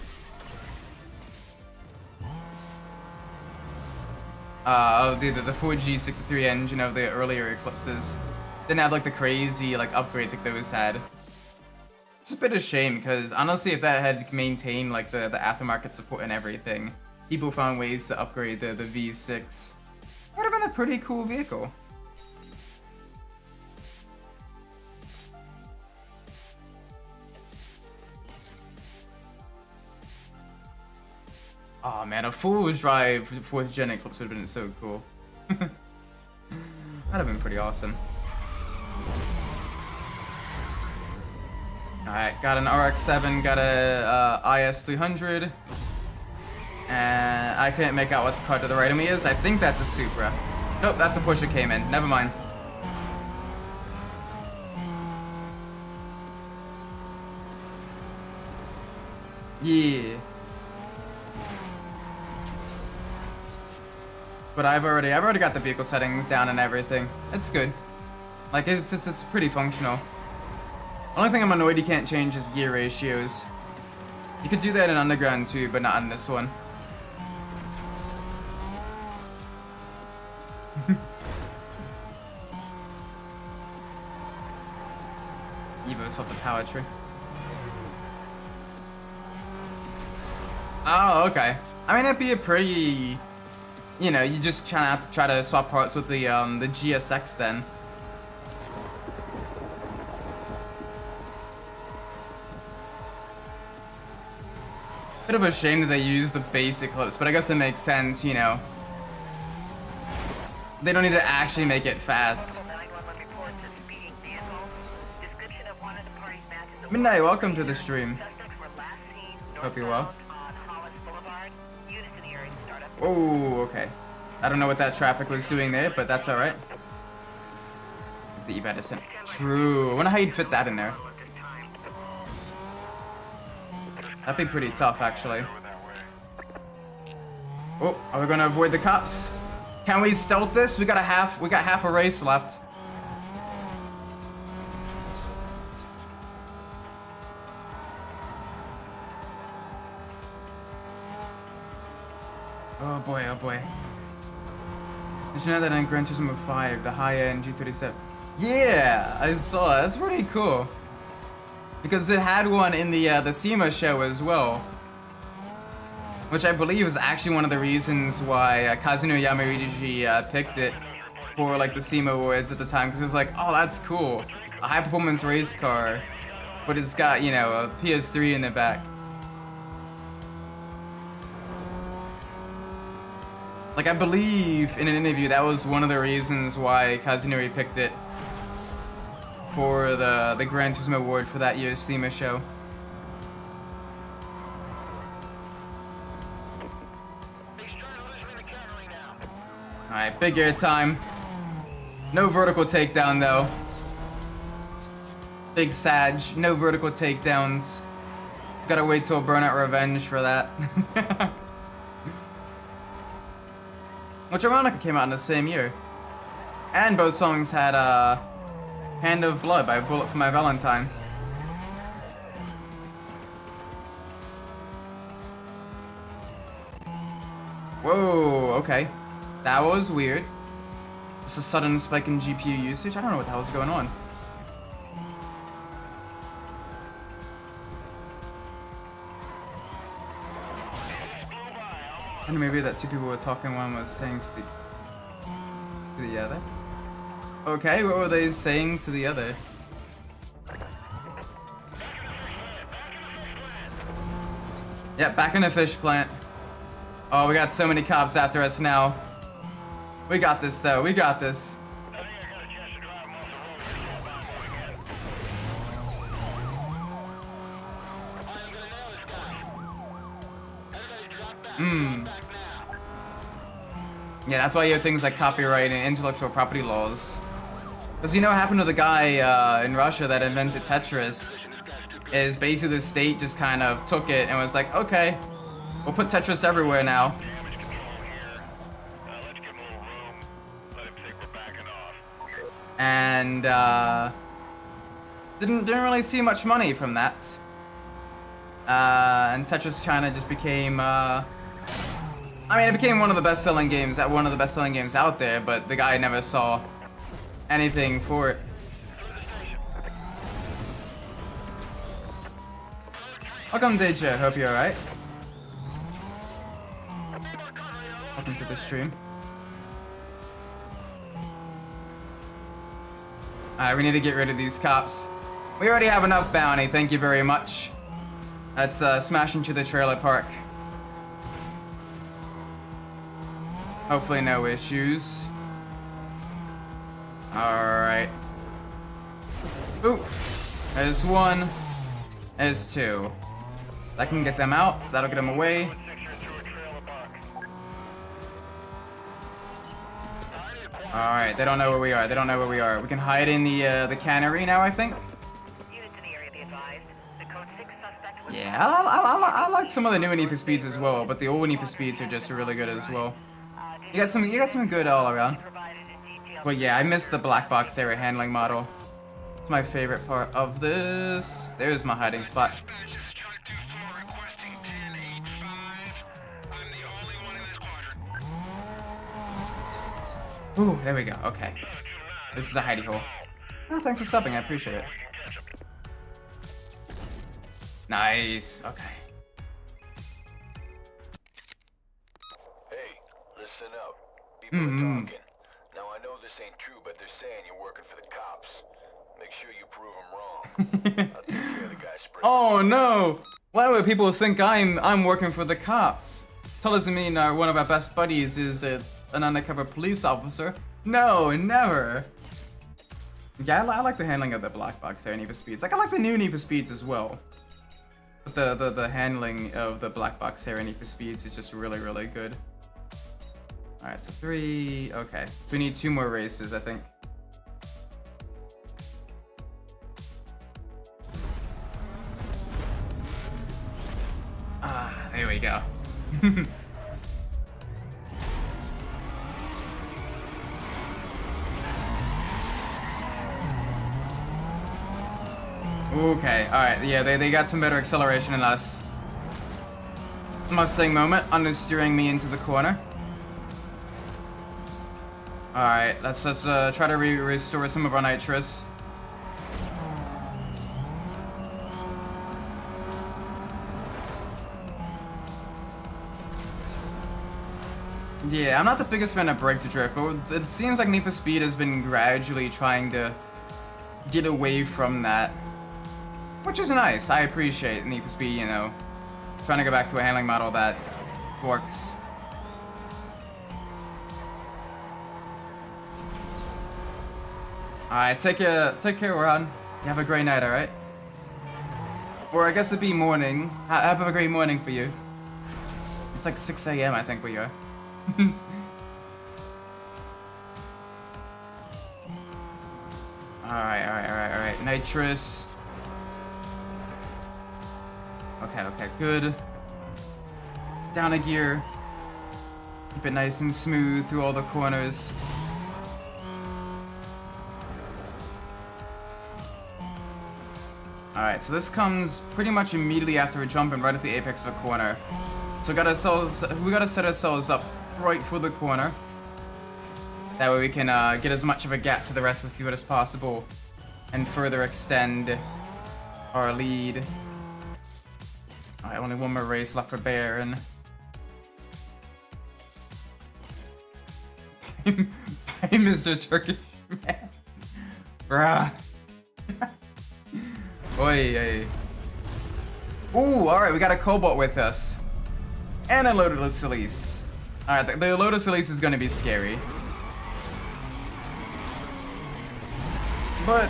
of the 4G63 engine of the earlier Eclipses. Didn't have like the crazy like upgrades like those had. It's a bit of a shame, because honestly, if that had maintained like the aftermarket support and everything, people found ways to upgrade the V6. It would have been a pretty cool vehicle. Oh man, a full drive 4th Gen Eclipse would have been so cool. That'd have been pretty awesome. Alright, got an RX-7, got a IS-300. And I couldn't make out what the car to the right of me is. I think that's a Supra. Nope, that's a Porsche Cayman. Never mind. Yeah. But I've already got the vehicle settings down and everything. It's good. Like, it's pretty functional. Only thing I'm annoyed you can't change is gear ratios. You could do that in Underground too, but not in this one. Evo swapped the power tree. Oh, okay. I mean, it'd be a pretty, you know, you just kind of have to try to swap parts with the GSX then. Bit of a shame that they use the basic Eclipse, but I guess it makes sense, you know. They don't need to actually make it fast. Midnight, welcome to the stream. Hope you're well. Oh, okay. I don't know what that traffic was doing there, but that's alright. The Eve Edison. True. I wonder how you'd fit that in there. That'd be pretty tough, actually. Oh, are we gonna avoid the cops? Can we stealth this? We got half a race left. Oh boy, oh boy. Did you know that in Gran Turismo 5, the high-end G37? Yeah, I saw it. That's pretty cool. Because it had one in the SEMA show as well. Which I believe is actually one of the reasons why Kazuno Yamauchi picked it for like the SEMA awards at the time. Because it was like, oh, that's cool. a high-performance race car, but it's got, you know, a PS3 in the back. Like, I believe in an interview that was one of the reasons why Kazunori picked it for the Gran Turismo award for that year's SEMA show. Alright, big air time. No vertical takedown though. Big Sag, no vertical takedowns. Gotta wait till Burnout Revenge for that. Which ironically came out in the same year. And both songs had Hand of Blood by Bullet for My Valentine. Whoa, okay. That was weird. Just a sudden spike in GPU usage. I don't know what the hell's going on. And maybe that two people were talking, one was saying to the other. Okay, what were they saying to the other? Yep, back in the fish plant. Oh, we got so many cops after us now. We got this though, we got this. Yeah, that's why you have things like copyright and intellectual property laws. Because you know what happened to the guy in Russia that invented Tetris? Is basically the state just kind of took it and was like, okay, we'll put Tetris everywhere now. And didn't really see much money from that. And Tetris China just became I mean, it became one of the best-selling games out there, but the guy never saw anything for it. Welcome, Deja. Hope you're alright. Welcome to the stream. Alright, we need to get rid of these cops. We already have enough bounty, thank you very much. Let's smash into the trailer park. Hopefully no issues. Alright. Ooh. There's one. There's two. That can get them out. That'll get them away. Alright, they don't know where we are. They don't know where we are. We can hide in the cannery now, I think. Yeah, I like some of the new Need for Speeds as well, but the old Need for Speeds are just really good as well. You got some good all around. But yeah, I missed the black box area handling model. It's my favorite part of this. There's my hiding spot. Ooh, there we go. Okay. This is a hidey hole. Oh, thanks for subbing. I appreciate it. Nice. Okay. Hey, listen up. People are talking. Now I know this ain't true, but they're saying you're working for the cops. Make sure you prove them wrong. I'll take care of the guy spraying. Oh no! Why would people think I'm working for the cops? Tell us, I mean, one of our best buddies is an undercover police officer. No, never. Yeah, I like the handling of the black box there, Need for Speeds. Like, I like the new Need for Speeds as well. But the handling of the black box here in Need for Speeds is just really, really good. Alright, so 3... Okay. So we need 2 more races, I think. Ah, there we go. Okay, alright, yeah, they got some better acceleration than us. Mustang moment, understeering me into the corner. Alright, let's try to restore some of our nitrous. Yeah, I'm not the biggest fan of brake to drift, but it seems like Need for Speed has been gradually trying to get away from that. Which is nice. I appreciate Need for Speed, you know, trying to go back to a handling model that works. Alright, take care, Ron. You have a great night, alright? Or I guess it'd be morning. Have a great morning for you. It's like 6 a.m. I think we are. Alright. Nitrous. Okay, good. Down a gear. Keep it nice and smooth through all the corners. Alright, so this comes pretty much immediately after a jump and right at the apex of a corner. So we gotta set ourselves up right for the corner. That way we can get as much of a gap to the rest of the field as possible and further extend our lead. Alright, only one more race left for Baron. Bye, Mr. Turkish man. Bruh. Oi. Ooh, alright, we got a Cobalt with us. And a Lotus Elise. Alright, the Lotus Elise is gonna be scary. But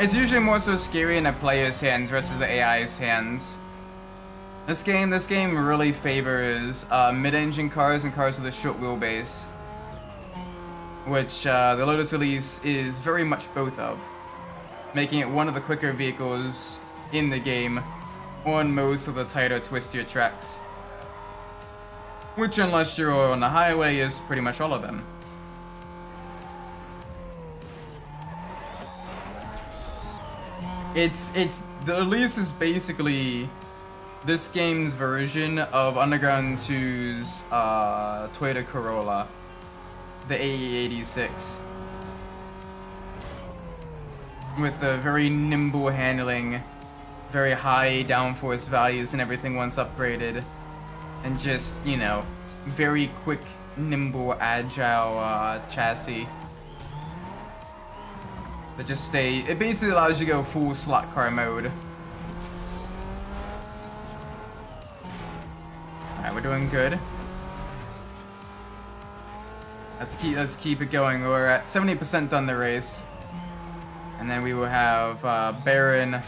it's usually more so scary in a player's hands versus the AI's hands. This game really favors mid-engine cars and cars with a short wheelbase. Which the Lotus Elise is very much both of. Making it one of the quicker vehicles in the game on most of the tighter, twistier tracks. Which, unless you're on the highway, is pretty much all of them. The Elise is basically this game's version of Underground 2's Toyota Corolla, the AE86. With the very nimble handling, very high downforce values and everything once upgraded, and just, you know, very quick, nimble, agile chassis. That just it basically allows you to go full slot car mode. Alright, we're doing good. Let's keep it going. We're at 70% done the race. And then we will have Baron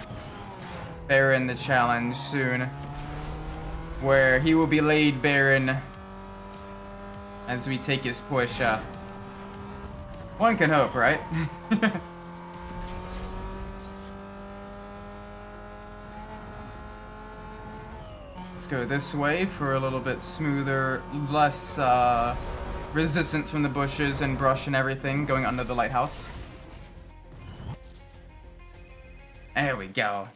the challenge soon, where he will be laid Baron as we take his Porsche. One can hope, right? Let's go this way for a little bit smoother, less resistance from the bushes and brush and everything going under the lighthouse. There we go.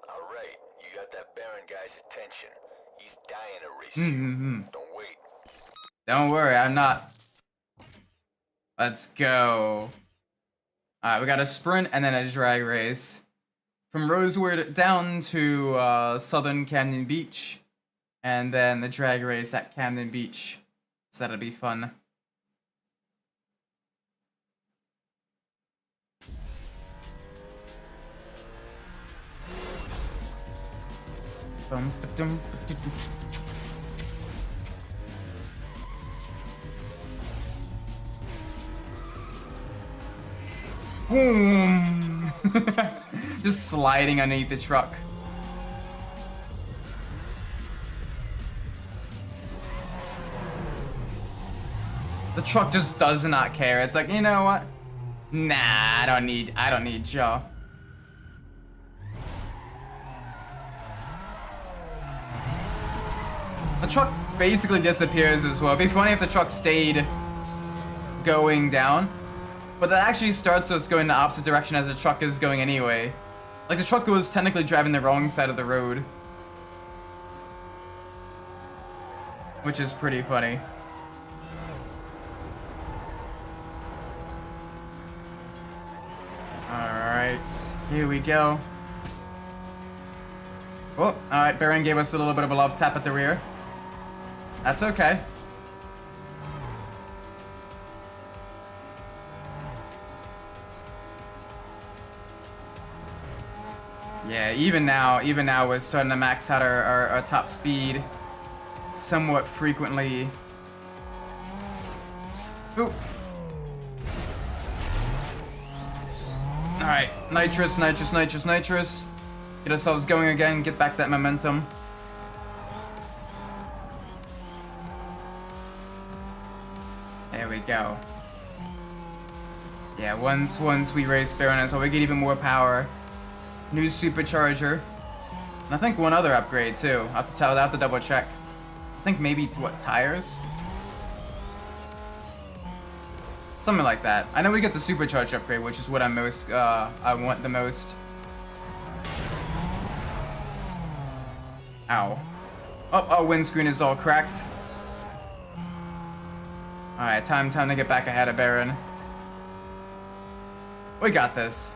Alright, you got that Baron guy's attention. He's dying to race you. Don't wait. Don't worry, I'm not. Let's go. Alright, we got a sprint and then a drag race. From Rosewood down to southern Camden Beach. And then the drag race at Camden Beach. So that'll be fun. Boom! Just sliding underneath the truck. The truck just does not care. It's like, you know what? Nah, I don't need y'all. The truck basically disappears as well. It'd be funny if the truck stayed going down. But that actually starts us going the opposite direction as the truck is going anyway. Like, the truck was technically driving the wrong side of the road. Which is pretty funny. Alright, here we go. Oh, alright, Baron gave us a little bit of a love tap at the rear. That's okay. Yeah, even now we're starting to max out our top speed somewhat frequently. Oop. Alright, nitrous. Get ourselves going again, get back that momentum. There we go. Yeah, once we raise Baron, so we get even more power. New supercharger. And I think one other upgrade too. I'll have to double check. I think maybe, what, tires? Something like that. I know we get the supercharge upgrade, which is what I want the most. Ow. Oh, our windscreen is all cracked. Alright, time to get back ahead of Baron. We got this.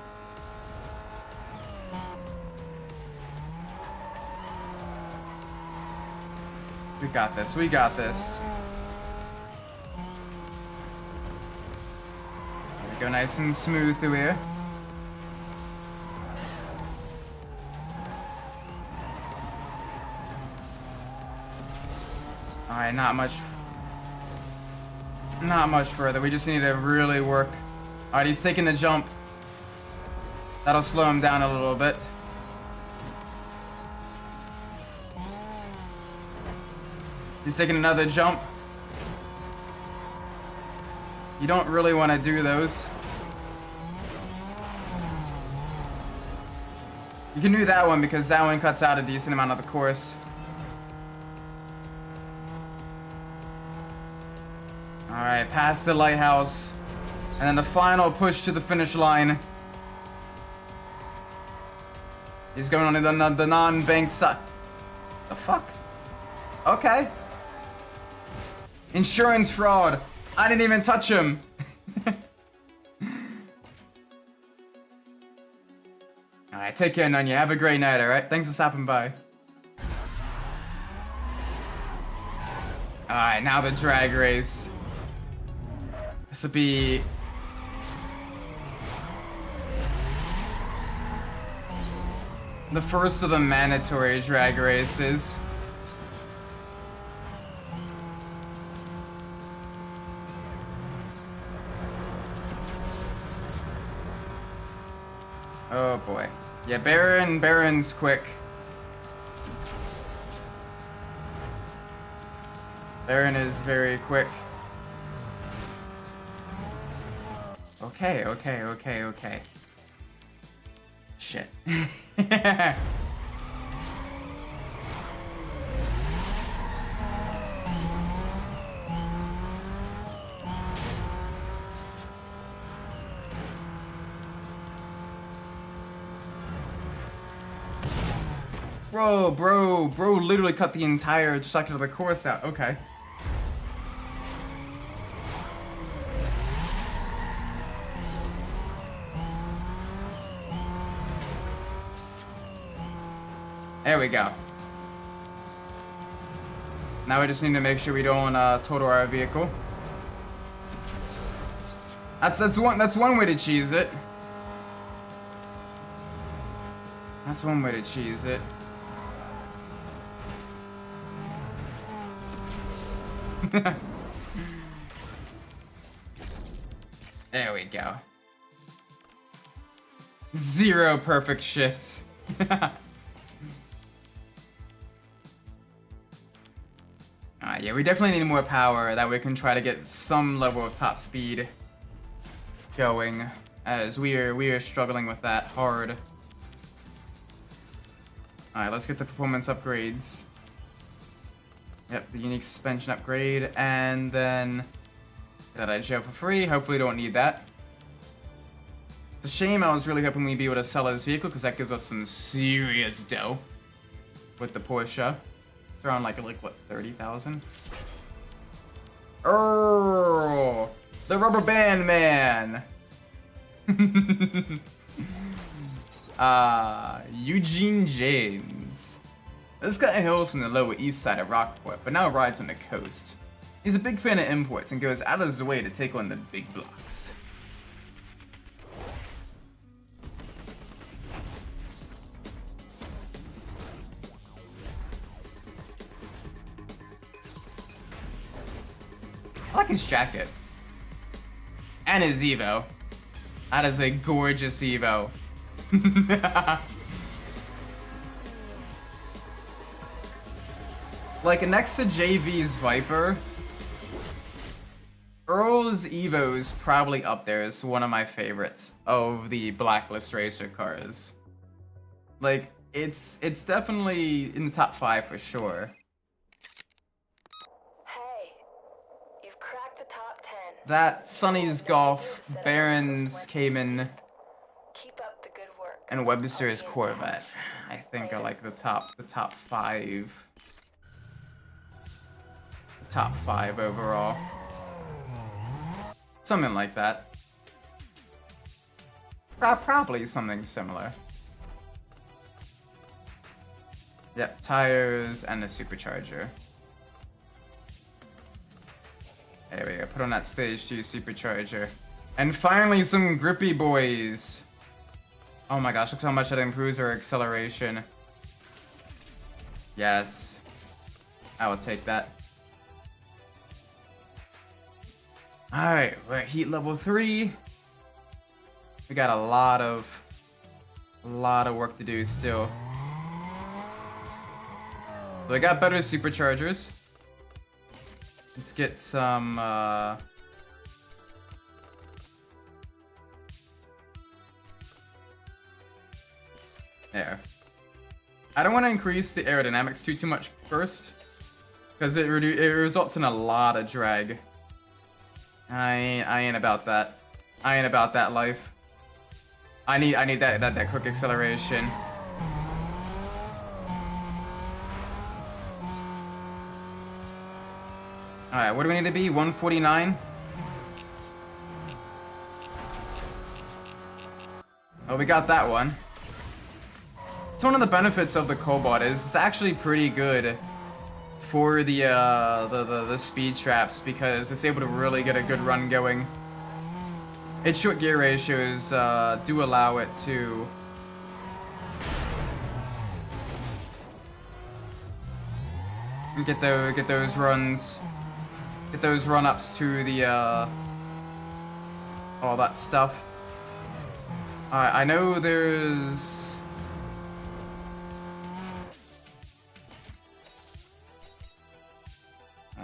We got this. There we go, nice and smooth through here. Alright, not much further. We just need to really work. Alright, he's taking a jump. That'll slow him down a little bit. He's taking another jump. You don't really want to do those. You can do that one because that one cuts out a decent amount of the course. Alright, past the lighthouse. And then the final push to the finish line. He's going on the non-banked side. The fuck? Okay. Insurance fraud. I didn't even touch him. Alright, take care, Nunya. Have a great night, alright? Thanks for stopping by. Alright, now the drag race. This will be... the first of the mandatory drag races. Oh boy. Yeah, Baron's quick. Baron is very quick. Okay. Shit. Bro literally cut the entire section of the course out. Okay. There we go. Now we just need to make sure we don't total our vehicle. That's one way to cheese it. That's one way to cheese it. There we go. 0 perfect shifts. Yeah, we definitely need more power. That way we can try to get some level of top speed going, as we are struggling with that hard. Alright, let's get the performance upgrades. Yep, the unique suspension upgrade, and then get out of jail for free. Hopefully don't need that. It's a shame. I was really hoping we'd be able to sell this vehicle, because that gives us some serious dough with the Porsche. It's around like what, 30,000? Oh, the rubber band man. Eugene James. This guy hails from the Lower East Side of Rockport, but now rides on the coast. He's a big fan of imports and goes out of his way to take on the big blocks. I like his jacket. And his Evo. That is a gorgeous Evo. Like, next to JV's Viper, Earl's Evo is probably up there as one of my favorites of the Blacklist racer cars. Like, it's definitely in the top 5 for sure. Hey, you've cracked the top 10. That Sonny's Golf, Barron's Cayman, Keep up the good work. and Webster's Corvette, I think are like the top 5. The top 5 overall. Something like that. Probably something similar. Yep, tires and a supercharger. There we go, put on that stage 2 supercharger. And finally some grippy boys. Oh my gosh, look how much that improves our acceleration. Yes. I will take that. Alright, we're at heat level 3. We got a lot of work to do still. So we got better superchargers. Let's get some there. I don't want to increase the aerodynamics too much first, because it results in a lot of drag. I ain't about that. I ain't about that life. I need that quick acceleration. Alright, what do we need to be? 149? Oh, we got that one. So one of the benefits of the Cobalt is it's actually pretty good for the speed traps because it's able to really get a good run going. Its short gear ratios do allow it to get those runs, get those run-ups to the all that stuff. Alright, I know there's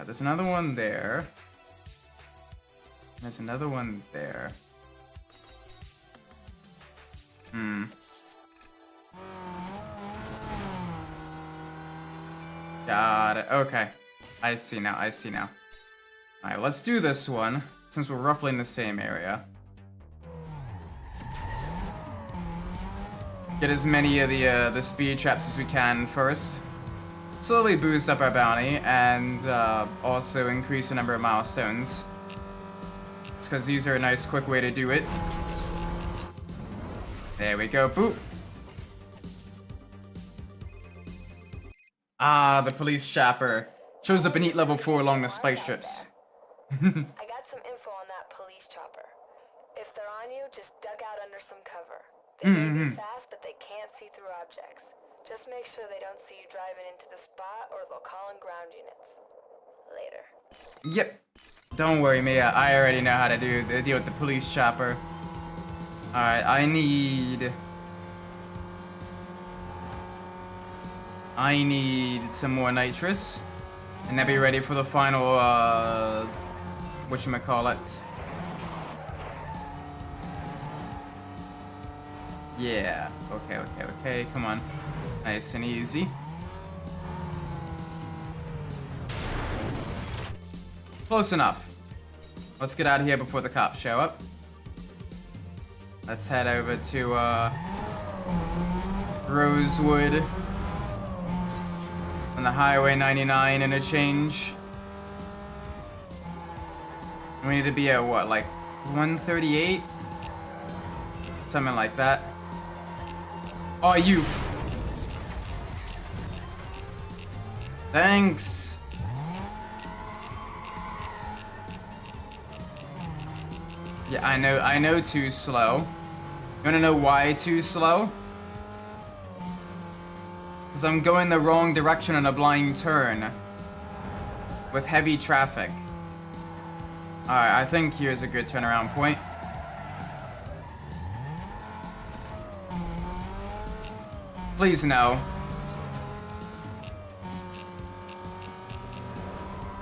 there's another one there. There's another one there. Got it. Okay. I see now. I see now. Alright, let's do this one, since we're roughly in the same area. Get as many of the speed traps as we can first. Slowly boost up our bounty, and also increase the number of milestones. Just because these are a nice quick way to do it. There we go, boop. Ah, the police chopper. Shows up in heat level 4 along the spike strips. I got some info on that police chopper. If they're on you, just duck out under some cover. They may be fast, but they can't see through objects. Just make sure they don't see you driving into the spot, or they'll call in ground units. Later. Yep. Don't worry, Mia. I already know how to deal with the police chopper. Alright, I need some more nitrous. And then be ready for the final, whatchamacallit. Yeah. Okay. Come on. Nice and easy. Close enough. Let's get out of here before the cops show up. Let's head over to, Rosewood. On the Highway 99 interchange. We need to be at what, like 138? Something like that. Oh, you. Thanks. Yeah, I know too slow. You wanna know why too slow? Because I'm going the wrong direction on a blind turn. With heavy traffic. Alright, I think here's a good turnaround point. Please no.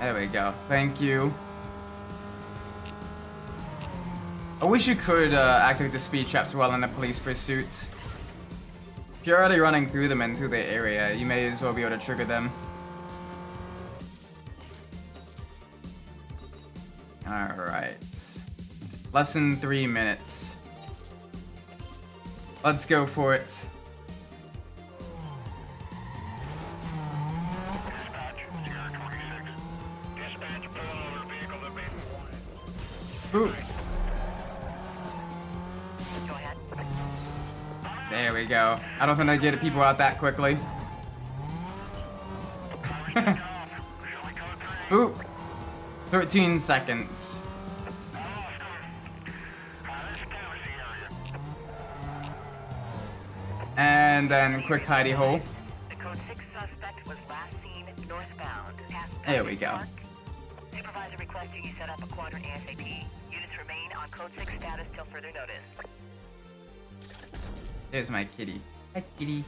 There we go. Thank you. I wish you could activate the speed traps while in a police pursuit. If you're already running through them and through the area, you may as well be able to trigger them. Alright. Less than 3 minutes. Let's go for it. Dispatch, Sierra 26. Dispatch, pull over vehicle that made Ooh. Go ahead. There we go. I don't think they get people out that quickly. Oop. 13 seconds. And then quick hidey hole. The code 6 suspect was last seen northbound. Past There we go. Park. Supervisor requesting you set up a quadrant ASAP. Units remain on code 6 status till further notice. There's my kitty. Hi, kitty.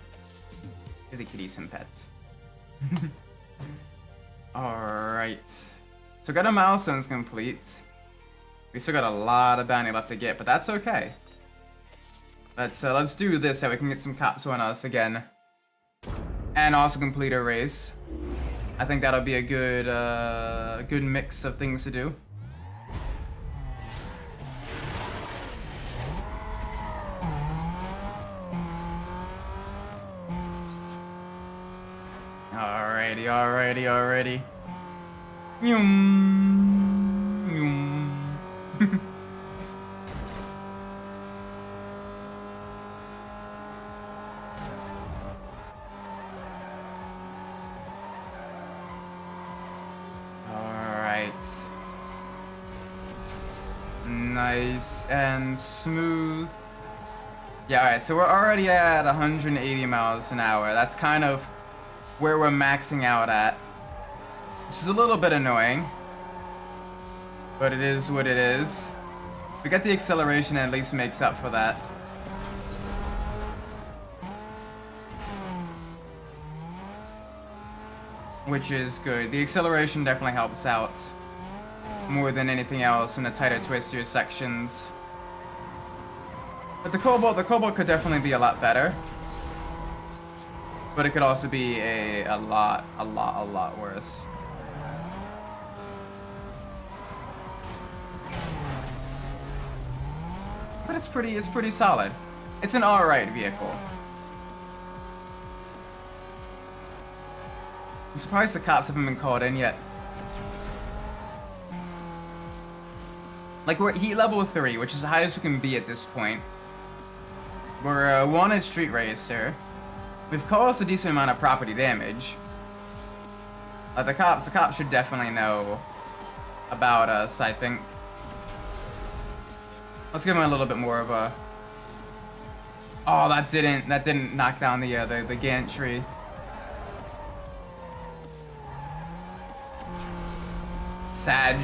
Give the kitty some pets. Alright. So got a milestones complete. We still got a lot of bounty left to get, but that's okay. Let's do this so we can get some cops on us again. And also complete a race. I think that'll be a good mix of things to do. Alrighty. Yum. Yum. Alright. Nice and smooth. Yeah, alright, so we're already at 180 miles an hour. That's kind of where we're maxing out at. Which is a little bit annoying. But it is what it is. We got the acceleration, at least makes up for that. Which is good. The acceleration definitely helps out more than anything else in the tighter, twistier sections. But the Cobalt could definitely be a lot better. But it could also be a lot worse. But it's pretty solid. It's an alright vehicle. I'm surprised the cops haven't been called in yet. Like, we're at heat level 3, which is the highest we can be at this point. We're a wanted street racer. We've caused a decent amount of property damage. The cops should definitely know about us, I think. Let's give them a little bit more of a... Oh, that didn't knock down the gantry. Sag.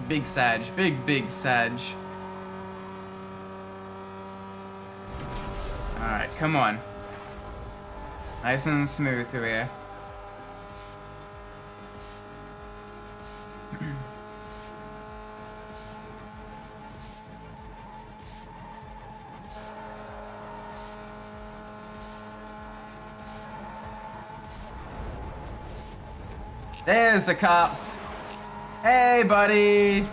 Big Sag. Big Sag. Alright, come on. Nice and smooth through here. There's the cops. Hey, buddy.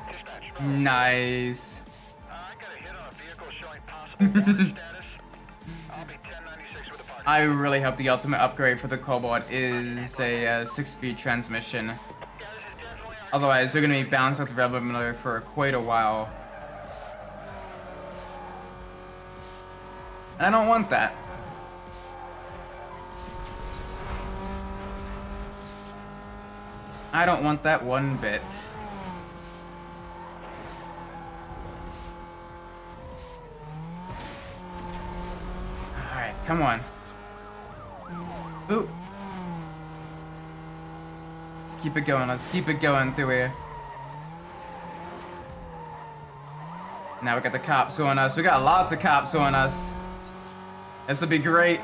Dispatch, Nice. I got a hit on a vehicle showing possible warrant status. I'll be 1096 with a party. I really hope the ultimate upgrade for the Cobalt is a 6-speed transmission. Yeah, this is definitely our Otherwise, they're gonna be bouncing off the rev limiter for quite a while. And I don't want that. I don't want that one bit. Alright, come on. Ooh. Let's keep it going. Let's keep it going through here. Now we got the cops on us. We got lots of cops on us. This will be great.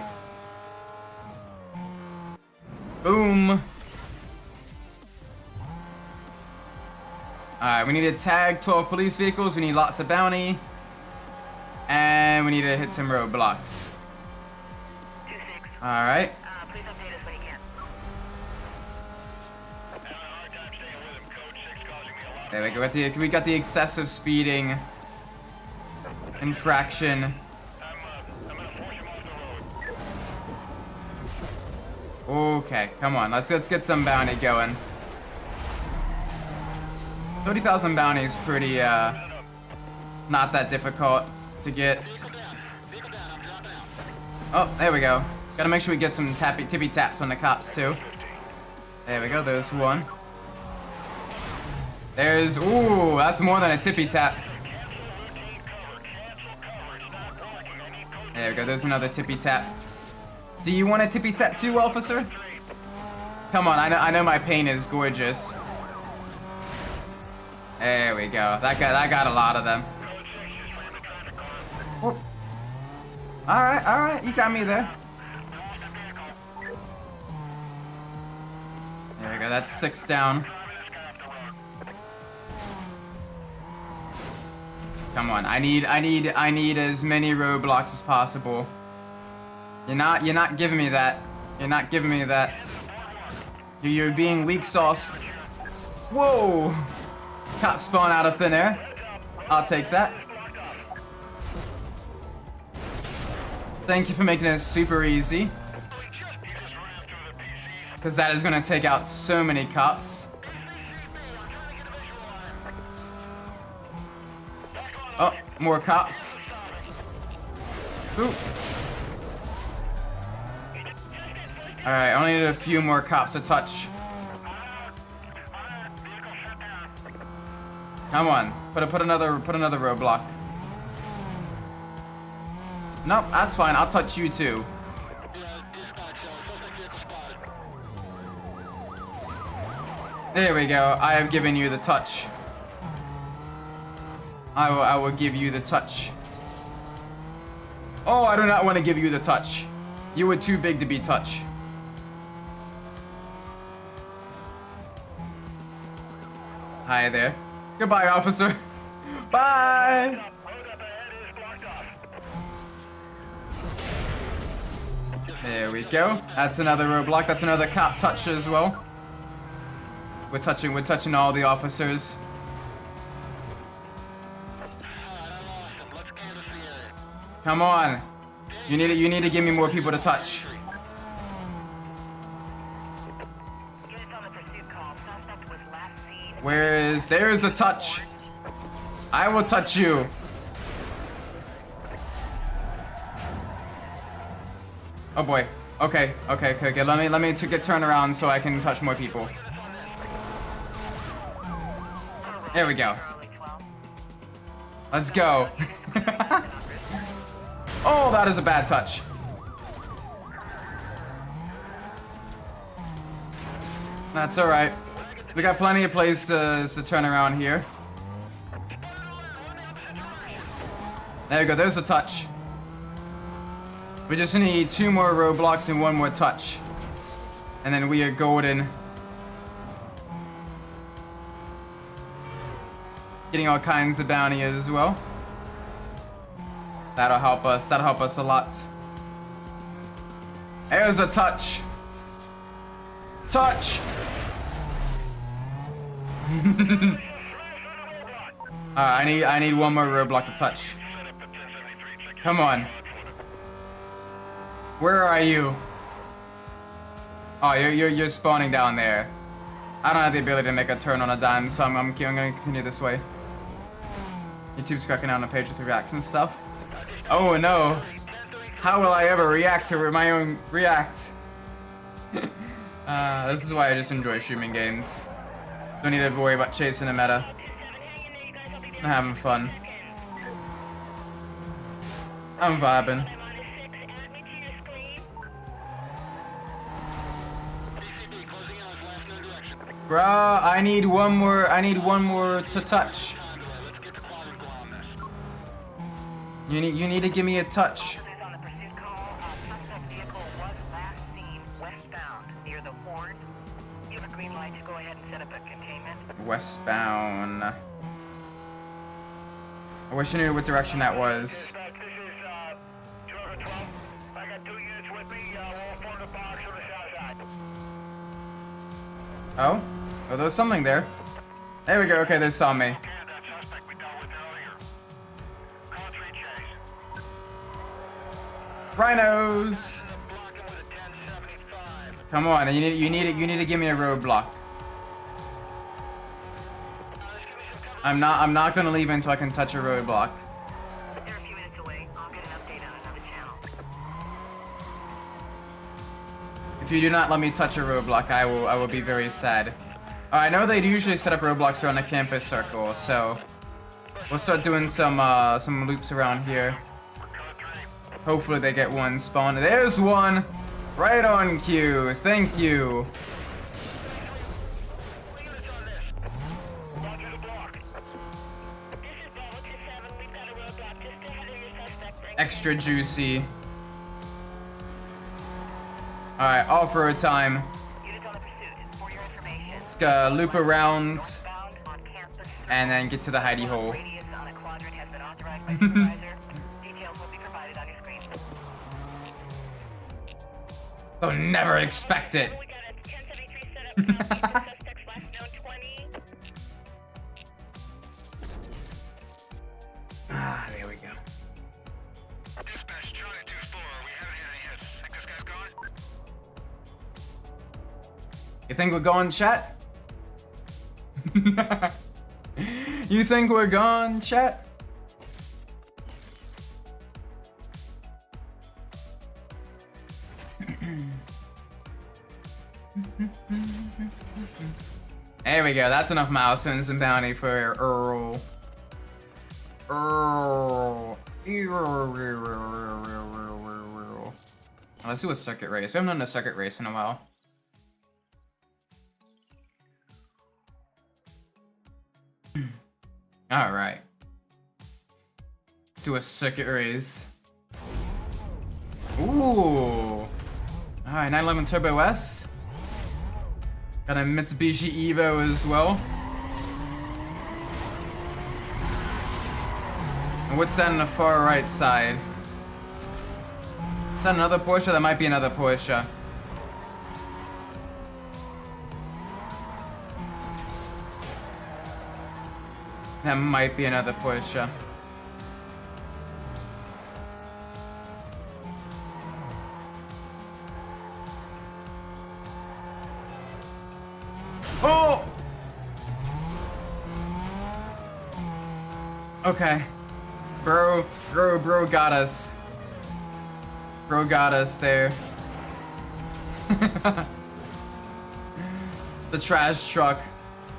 Boom. Alright, we need to tag 12 police vehicles. We need lots of bounty. And we need to hit some roadblocks. 2-6. Alright. Please update us when you can. Having a hard time staying with him. Code 6 causing me a lot. There we go. We got the excessive speeding infraction. I'm gonna force him off the road. Okay, come on. Let's get some bounty going. 30,000 bounty is pretty not that difficult to get. Oh, there we go. Gotta make sure we get some tippy taps on the cops too. There we go. There's one. There's ooh, that's more than a tippy tap. There we go. There's another tippy tap. Do you want a tippy tap too, officer? Come on. I know my paint is gorgeous. There we go. That got a lot of them. Oh. All right. You got me there. There we go. That's 6 down. Come on. I need as many roadblocks as possible. You're not giving me that. You're not giving me that. You're being weak sauce. Whoa. Cop spawn out of thin air. I'll take that. Thank you for making this super easy. Because that is going to take out so many cops. Oh, more cops. Ooh. Alright, I only need a few more cops to touch. Come on, put another roadblock. Nope, that's fine. I'll touch you too. There we go. I have given you the touch. I will give you the touch. Oh, I do not want to give you the touch. You were too big to be touched. Hi there. Goodbye, officer. Bye. There we go. That's another roadblock. That's another cop touch as well. We're touching all the officers. Come on. You need to give me more people to touch. There's a touch. I will touch you. Oh boy. Okay. Let me get turned around so I can touch more people. There we go. Let's go. Oh, that is a bad touch. That's all right. We got plenty of places to turn around here. There we go. There's a touch. We just need 2 more roadblocks and 1 more touch. And then we are golden. Getting all kinds of bounty as well. That'll help us. That'll help us a lot. There's a touch. Touch! I need 1 more roadblock to touch. Come on. Where are you? Oh, you're spawning down there. I don't have the ability to make a turn on a dime, so I'm gonna continue this way. YouTube's cracking down on the page with the reacts and stuff. Oh no. How will I ever react to my own react? This is why I just enjoy streaming games. Don't need to worry about chasing a meta. I'm having fun. I'm vibing. Bruh, I need one more to touch. You need to give me a touch. Officers on the pursuit call. Suspect vehicle was last seen westbound near the Horn. You have a green light to go ahead and set up a containment. Westbound. I wish I knew what direction that was. Dispatch, this is 12. I got 2 units with me. We'll form the box on the south side. Oh? Oh, there was something there. There we go. Okay, they saw me. Yeah, that suspect we dealt with earlier. Country chase. Rhinos. Blocking with a 1075. Come on, you need to give me a roadblock. I'm not gonna leave until I can touch a roadblock. They're a few minutes away. I'll get an update on another channel. If you do not let me touch a roadblock, I will be very sad. I know they usually set up roadblocks around the campus circle, so we'll start doing some loops around here. Hopefully they get one spawned. There's one! Right on cue. Thank you. Extra juicy. Alright, off-road time. Units on the pursuit. For your information. Let's go loop around Northbound on campus. and then get to the hidey hole. Radius on a quadrant has been authorized by supervisor. Details will be provided on your screen. They'll never expect it. We got a 1073 set up. Suspects last known 20. Ah, there we go. Dispatch, Charlie 2-4. We haven't had any hits. Think this guy's gone? You think we're going, chat? You think we're gone, chat? There we go. That's enough milestones and bounty for Earl. Earl. Let's do a circuit race. We haven't done a circuit race in a while. Alright. Let's do a circuit race. Ooh. Alright, 911 Turbo S. Got a Mitsubishi Evo as well. And what's that on the far right side? Is that another Porsche? That might be another Porsche. That might be another Porsche. Oh! Okay. Bro got us. Bro got us there. The trash truck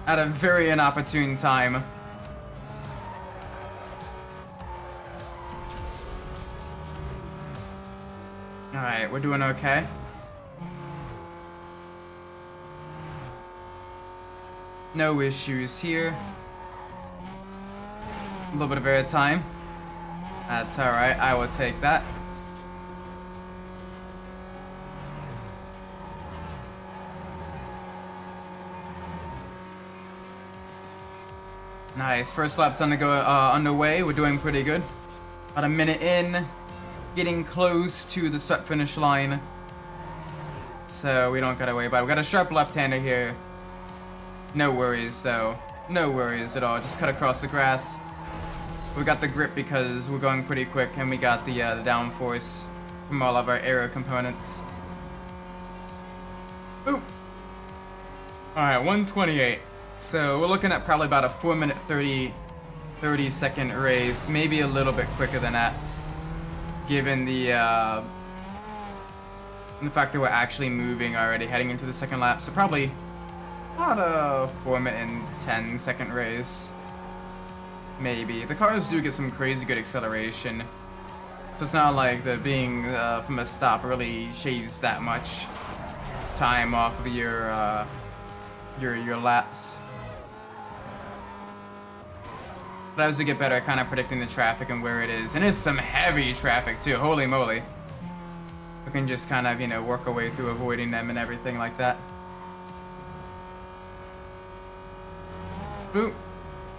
at a very inopportune time. Alright, we're doing okay. No issues here. A little bit of airtime. That's alright, I will take that. Nice, first lap's underway. We're doing pretty good. About a minute in. Getting close to the start-finish line. So we don't gotta worry about it. We got a sharp left-hander here. No worries, though. No worries at all. Just cut across the grass. We got the grip because we're going pretty quick, and we got the downforce from all of our aero components. Boop. Alright, 128. So we're looking at probably about a 4-minute 30 second race. Maybe a little bit quicker than that. Given the fact that we're actually moving already, heading into the second lap. So probably about a 4-minute and 10-second race. Maybe. The cars do get some crazy good acceleration. So it's not like the being from a stop really shaves that much time off of your your laps. But as we get better at kind of predicting the traffic and where it is, and it's some heavy traffic too. Holy moly! We can just kind of, you know, work our way through avoiding them and everything like that. Boop.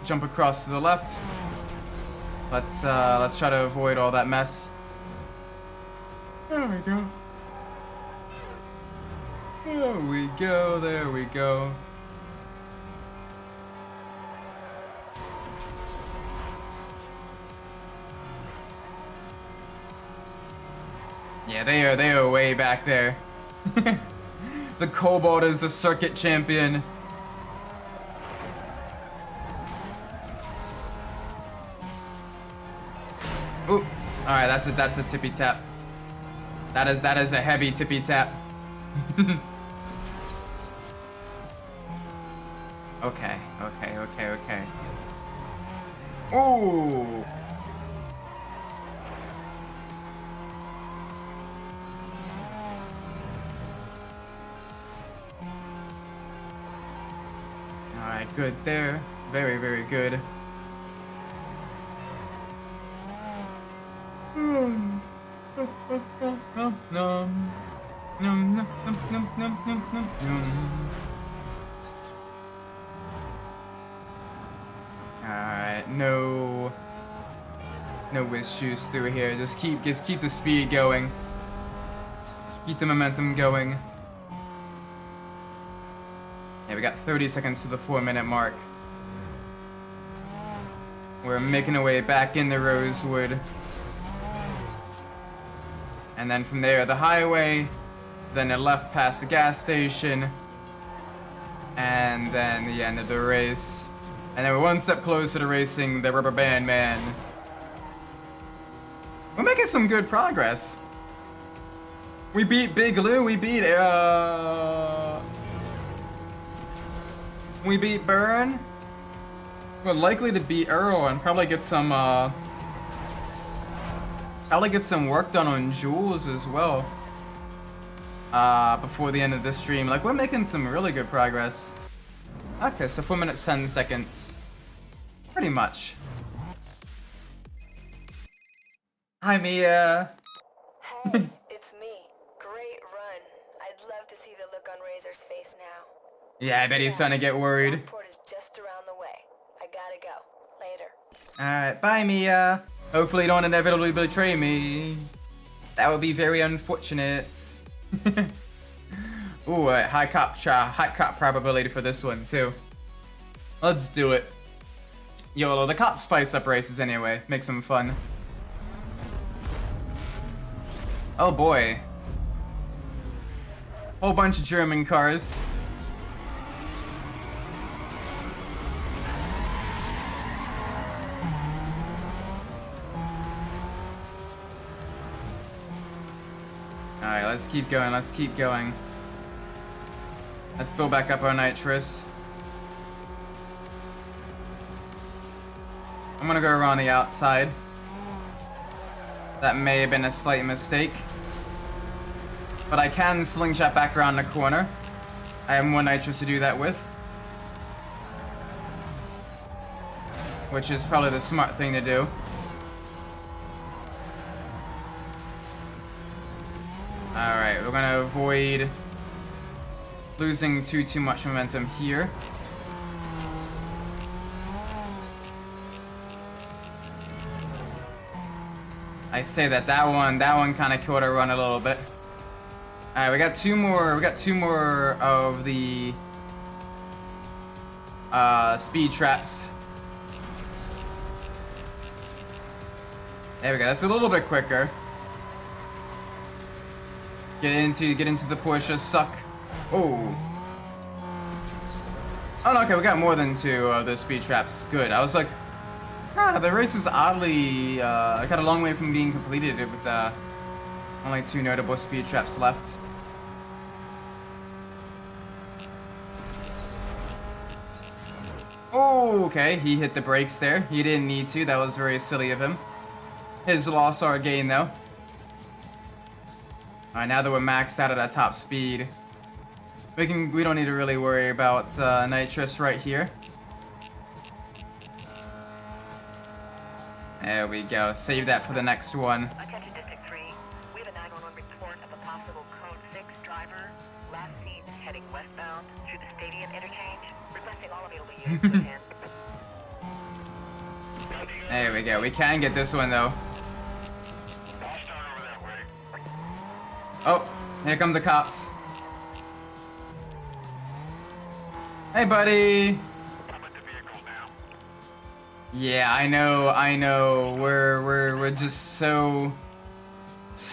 Jump across to the left. Let's try to avoid all that mess. There we go. There we go, there we go. Yeah, they are way back there. The Cobalt is the circuit champion. Ooh. Alright, that's a tippy tap. That is a heavy tippy tap. Okay. Ooh. Alright, good there. Very, very good. Alright, no issues through here. Just keep the speed going. Keep the momentum going. Yeah, we got 30 seconds to the 4-minute mark. We're making our way back into Rosewood. And then from there, the highway, then a left past the gas station, and then the end of the race. And then we're one step closer to racing the Rubber Band Man. We're making some good progress. We beat Big Lou, we beat Burn. We're likely to beat Earl and probably get some work done on Jules as well. Before the end of the stream. Like, we're making some really good progress. Okay, so 4 minutes 10 seconds. Pretty much. Hi, Mia. Hey, it's me. Great run. I'd love to see the look on Razor's face now. Yeah, I bet he's starting to get worried. Airport is just around the way. I gotta go. Later. Alright, bye, Mia. Hopefully you don't inevitably betray me. That would be very unfortunate. Ooh, high cop probability for this one, too. Let's do it. YOLO, the cops spice up races anyway. Makes them fun. Oh boy. Whole bunch of German cars. Alright, let's keep going, let's keep going. Let's build back up our nitrous. I'm gonna go around the outside. That may have been a slight mistake. But I can slingshot back around the corner. I have more nitrous to do that with. Which is probably the smart thing to do. Alright, we're gonna avoid losing too much momentum here. I say that one kind of killed our run a little bit. Alright, we got two more of the speed traps. There we go. That's a little bit quicker. Get into the Porsche. Suck. Oh. Oh no, okay, we got more than two of the speed traps. Good. I was like, the race is oddly got a long way from being completed with only two notable speed traps left. Oh, okay, he hit the brakes there. He didn't need to. That was very silly of him. His loss or gain though. Alright, now that we're maxed out at our top speed, We don't need to really worry about nitrous right here. There we go. Save that for the next one. Attention District 3. We have a 911 report of a possible Code 6 driver. Last seen heading westbound through the stadium interchange. Requesting all available units to attend. There we go. We can get this one though. I'll start over that way. Oh, here come the cops. Hey, buddy. I'm at the vehicle now. Yeah, I know. We're just so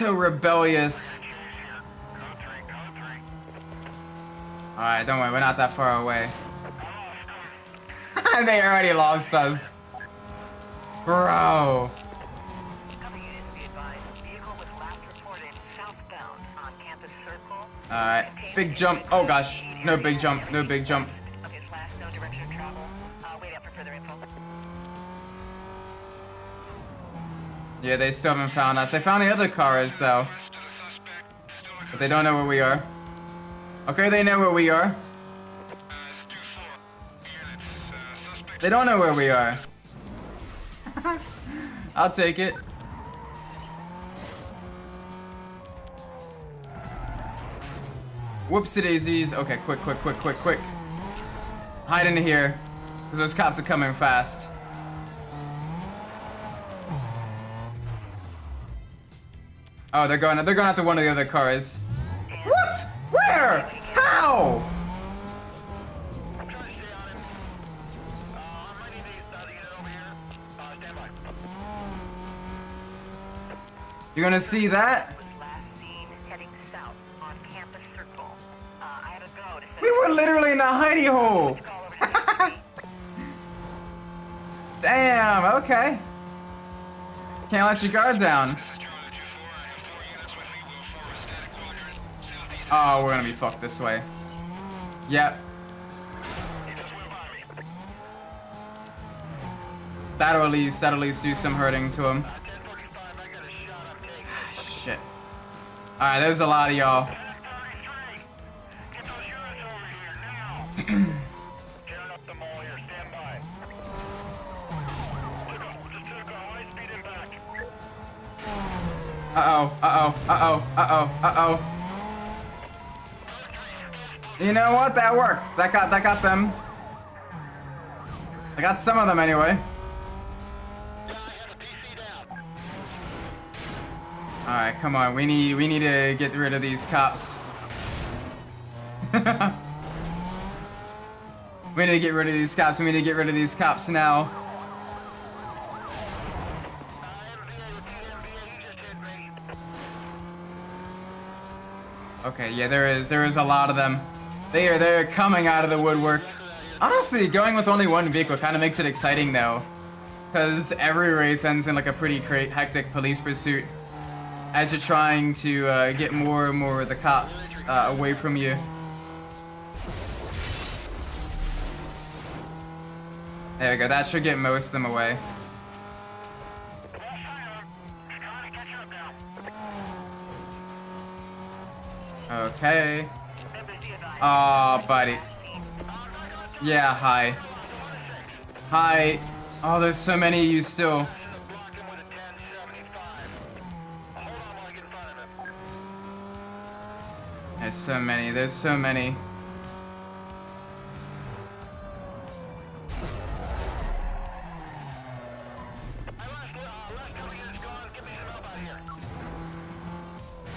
rebellious. Chase here. Code 3. All right, don't worry. We're not that far away. They already lost us, bro. Cover units be advised. Vehicle was last reported southbound on Campus Circle. All right, big jump. Oh gosh, no big jump. No big jump. Okay, slash no direction of travel. Wait out for further info. Yeah, they still haven't found us. They found the other cars though, Rest of the suspect still in but they don't know where we are. Okay, they know where we are. it's 2-4 units. Suspect They don't know where we are. I'll take it. Whoopsie daisies. Okay, quick. Hide into here, because those cops are coming fast. Oh, they're going after one of the other cars. What? Where? How? I'm trying to stay on him. I'm ready to get over here. Stand by. You're gonna see that? Was last seen heading south on Campus Circle. I had to go to We were literally in a hidey hole. call over to District 3. Damn, okay. Can't let your guard down. This is Charlie 2-4. I have 4 units with me. Will form a static quadrant southeast. Oh, we're gonna be fucked this way. Yep. He just went by me. That'll at least do some hurting to him. 10:45. I got a shot. I'm taking. Shit. Alright, there's a lot of y'all. 33. Get those units over here now. Tearing up the mall here. Stand by. Just took a high-speed impact. Uh-oh. You know what? That worked. That got them. I got some of them anyway. Yeah, I have a PC down. Alright, come on. We need to get rid of these cops. We need to get rid of these cops. We need to get rid of these cops now. Okay, yeah, there is a lot of them. They're coming out of the woodwork. Honestly, going with only one vehicle kind of makes it exciting though, because every race ends in like a pretty hectic police pursuit as you're trying to get more and more of the cops away from you. There we go. That should get most of them away. Trying to catch up now. Okay. Members be advised. Aw, buddy. Yeah, hi. Hi. Oh, there's so many of you still. Block him with a 1075. Hold on while I get in front of him. There's so many.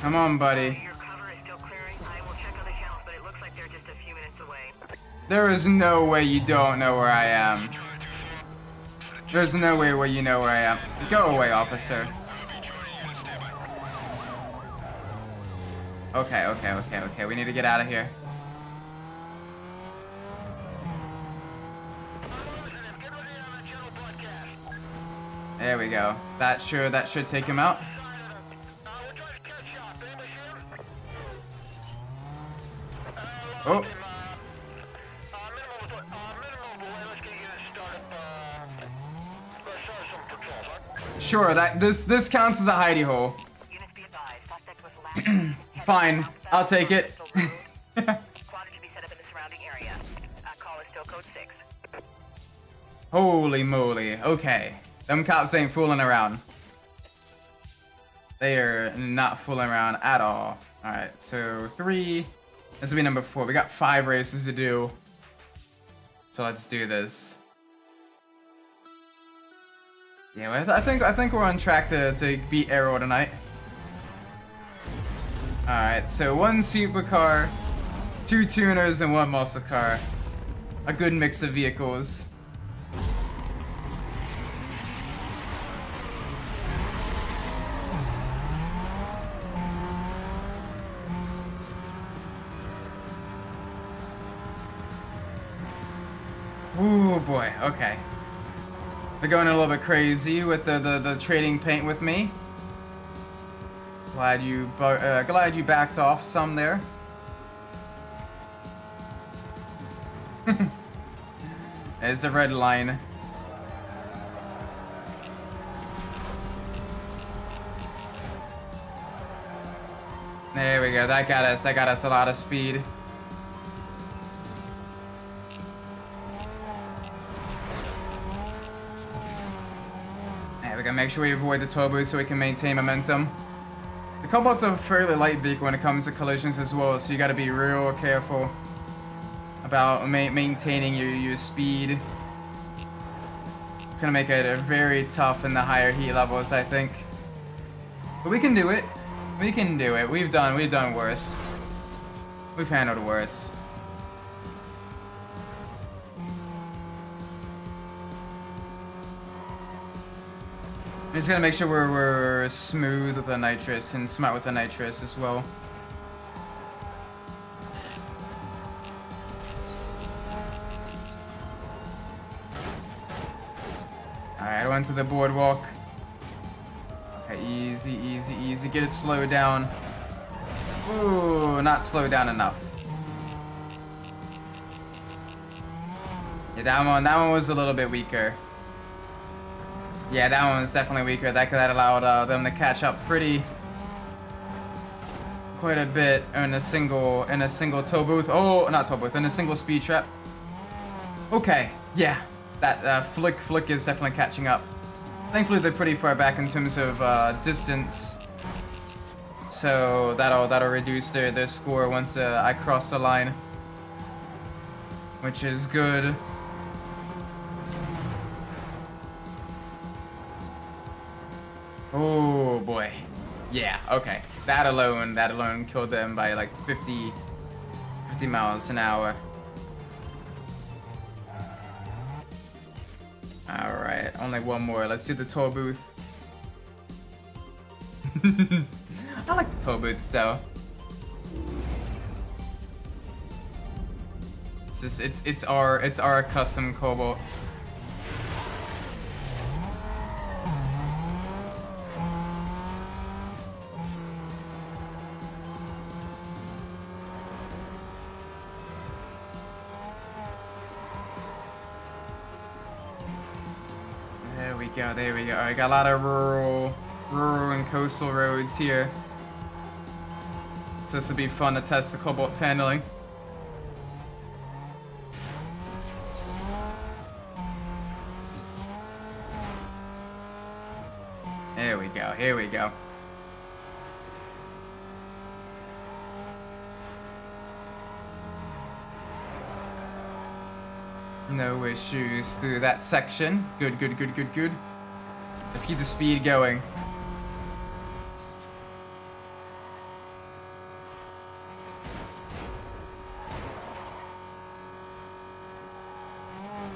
Come on, buddy. Your cover is still clearing. I will check other channels, but it looks like they're just a few minutes away. There is no way you don't know where I am. There's no way where you know where I am. Go away, officer. Okay. We need to get out of here. There we go. That should take him out. Oh. Sure, this counts as a hidey hole. Units be advised. Suspect was last Fine, I'll take it. Squadron to be area. Call is still code 6. Holy moly. Okay. Them cops ain't fooling around. They are not fooling around at all. Alright, so 3. This will be number 4. We got 5 races to do. So let's do this. Yeah, I think we're on track to beat Arrow tonight. Alright, so 1 supercar, 2 tuners, and 1 muscle car. A good mix of vehicles. Ooh boy, okay. They're going a little bit crazy with the trading paint with me. Glad you backed off some there. There's the red line. There we go. That got us a lot of speed. There we go. Make sure we avoid the turbo so we can maintain momentum. The Cobalt's a fairly light vehicle when it comes to collisions as well, so you gotta be real careful about maintaining your speed. It's gonna make it very tough in the higher heat levels, I think. But we can do it. We can do it. We've done worse. We've handled worse. I'm just gonna make sure we're smooth with the nitrous and smart with the nitrous as well. Alright, I went to the boardwalk. Okay, easy, easy, easy. Get it slowed down. Ooh, not slowed down enough. Yeah, that one was a little bit weaker. Yeah, that one was definitely weaker. That allowed them to catch up quite a bit in a single tow booth. Oh, not tow booth, in a single speed trap. Okay, yeah, that flick is definitely catching up. Thankfully, they're pretty far back in terms of distance, so that'll reduce their score once I cross the line, which is good. Oh boy. Yeah, okay. That alone killed them by like 50 miles an hour. Alright, only one more. Let's do the toll booth. I like the toll booths though. It's our custom Cobalt. There we go. Alright, got a lot of rural and coastal roads here. So this will be fun to test the Cobalt's handling. Here we go, here we go. No issues through that section. Good. Let's keep the speed going.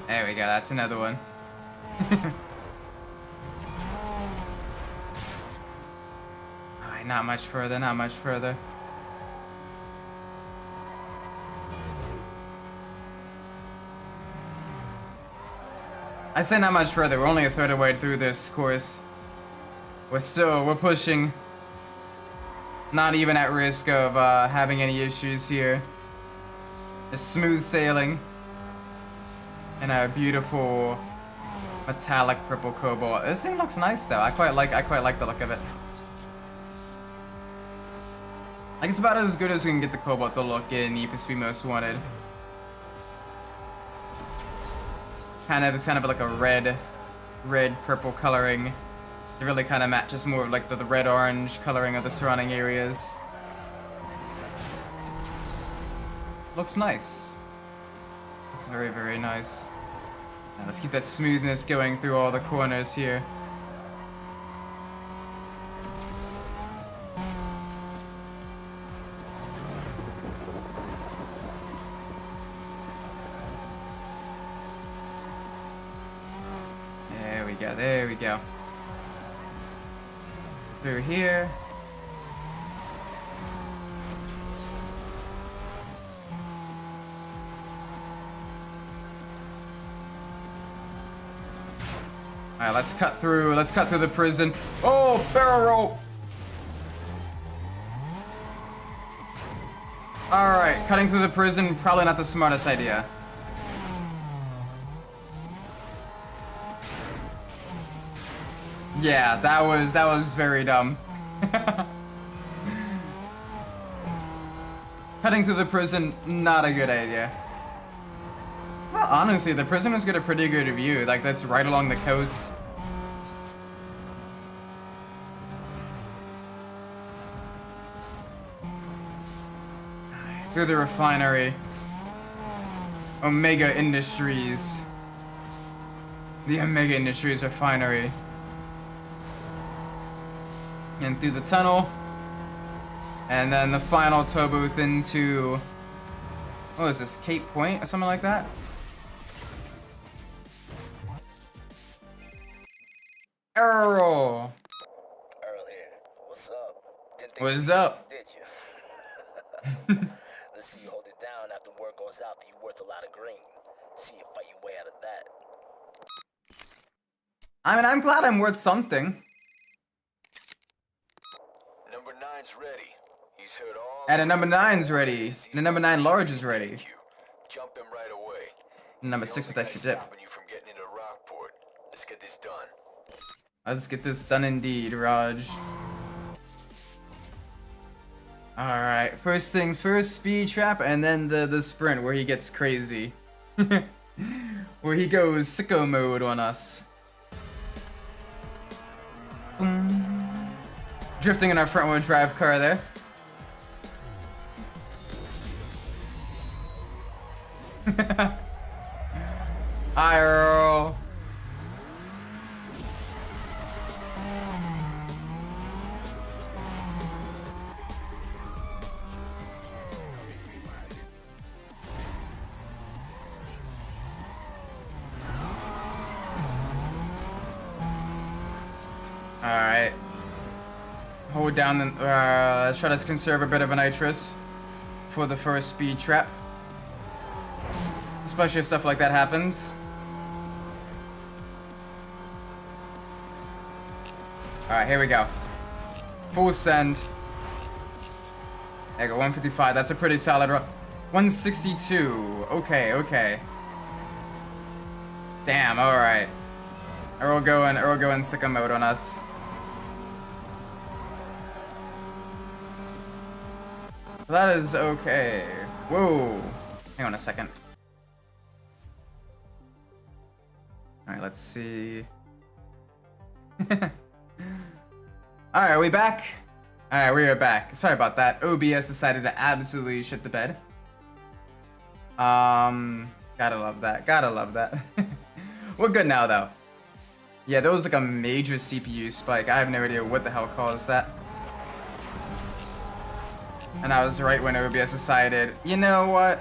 There we go, that's another one. Alright, not much further. I say not much further. We're only a third of the way through this course. We're pushing. Not even at risk of having any issues here. Just smooth sailing. And a beautiful metallic purple Cobalt. This thing looks nice though. I quite like the look of it. Like it's about as good as we can get the Cobalt to look in Need for Speed Most Wanted. It's kind of like a red purple coloring. It really kind of matches more of like the red orange coloring of the surrounding areas. Looks nice. Looks very, very nice. Now let's keep that smoothness going through all the corners here. There we go. Through here. Alright, let's cut through the prison. Oh, barrel roll! Alright, cutting through the prison, probably not the smartest idea. Yeah, that was very dumb. Cutting through the prison, not a good idea. Well, honestly, the prisoners get a pretty good view. Like, that's right along the coast. Through the refinery. Omega Industries. The Omega Industries refinery. And through the tunnel. And then the final tow booth into... what is this, Cape Point or something like that? Earl! Earl here. What's up? Didn't think What's you up? Did you? Let's see you hold it down after word goes out that you're worth a lot of green. See you fight your way out of that. I mean, I'm glad I'm worth something. Number 9's ready. He's heard all. And a number 9's ready. And a number 9 large is ready. Jump him right away. And number 6 with extra dip. Stopping you from getting into Rockport. Let's get this done. Let's get this done indeed, Raj. Alright, first things first, speed trap, and then the sprint where he gets crazy. Where he goes sicko mode on us. Drifting in our front wheel drive car there. Hi, Earl. Alright. Hold down the, let's try to conserve a bit of a nitrous for the first speed trap. Especially if stuff like that happens. Alright, here we go. Full send. There you go, 155. That's a pretty solid run. 162. Okay, okay. Damn, alright. Earl going sicko mode on us. That is okay. Whoa. Hang on a second. Alright, let's see. Alright, are we back? Alright, we are back. Sorry about that. OBS decided to absolutely shit the bed. Gotta love that. Gotta love that. We're good now, though. Yeah, there was like a major CPU spike. I have no idea what the hell caused that. And I was right when OBS decided, you know what?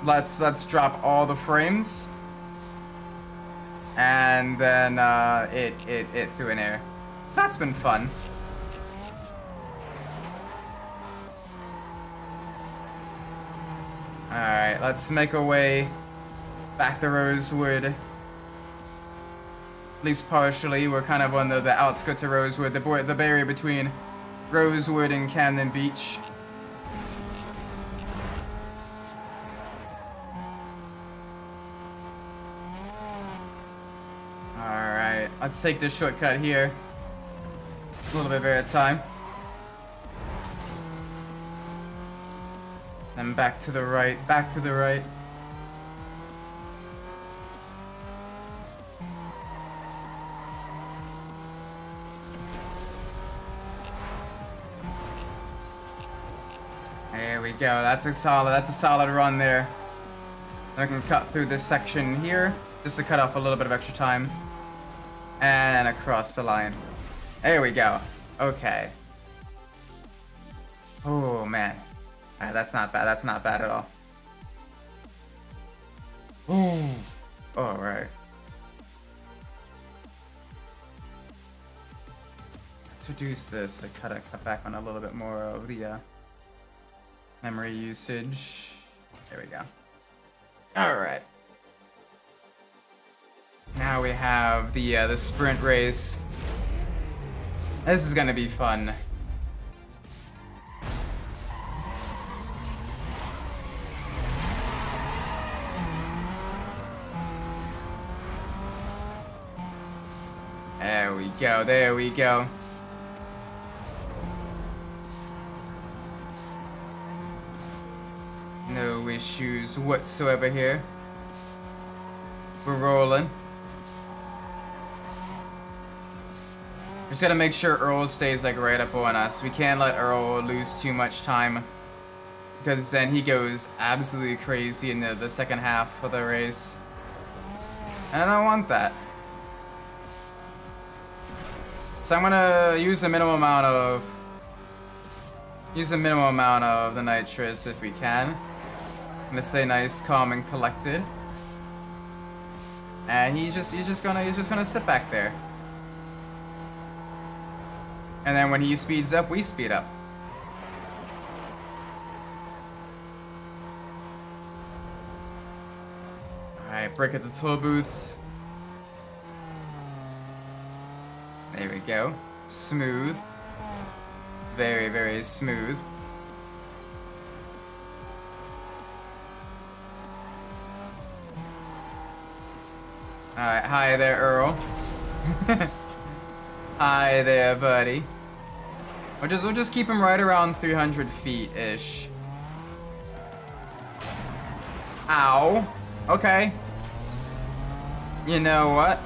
Let's drop all the frames. And then it threw an error. So that's been fun. Alright, let's make our way back to Rosewood. At least partially. We're kind of on the outskirts of Rosewood, the barrier between Rosewood and Camden Beach. Alright, let's take this shortcut here. A little bit at a time. Then back to the right, back to the right. go. That's a solid run there. I can cut through this section here, just to cut off a little bit of extra time. And across the line. There we go. Okay. Oh, man. Alright, that's not bad. That's not bad at all. Ooh. Alright. Let's reduce this to cut back on a little bit more of the memory usage. There we go. Alright. Now we have the sprint race. This is gonna be fun. There we go, there we go. No issues whatsoever here. We're rolling. Just gotta make sure Earl stays like right up on us. We can't let Earl lose too much time, because then he goes absolutely crazy in the second half of the race. And I don't want that. So I'm gonna use the minimum amount of the nitrous if we can. I'm gonna stay nice, calm, and collected. And he's just gonna sit back there. And then when he speeds up, we speed up. Alright, break at the toll booths. There we go. Smooth. Very, very smooth. Alright, hi there, Earl. Hi there, buddy. We'll just keep him right around 300 feet-ish. Ow. Okay. You know what?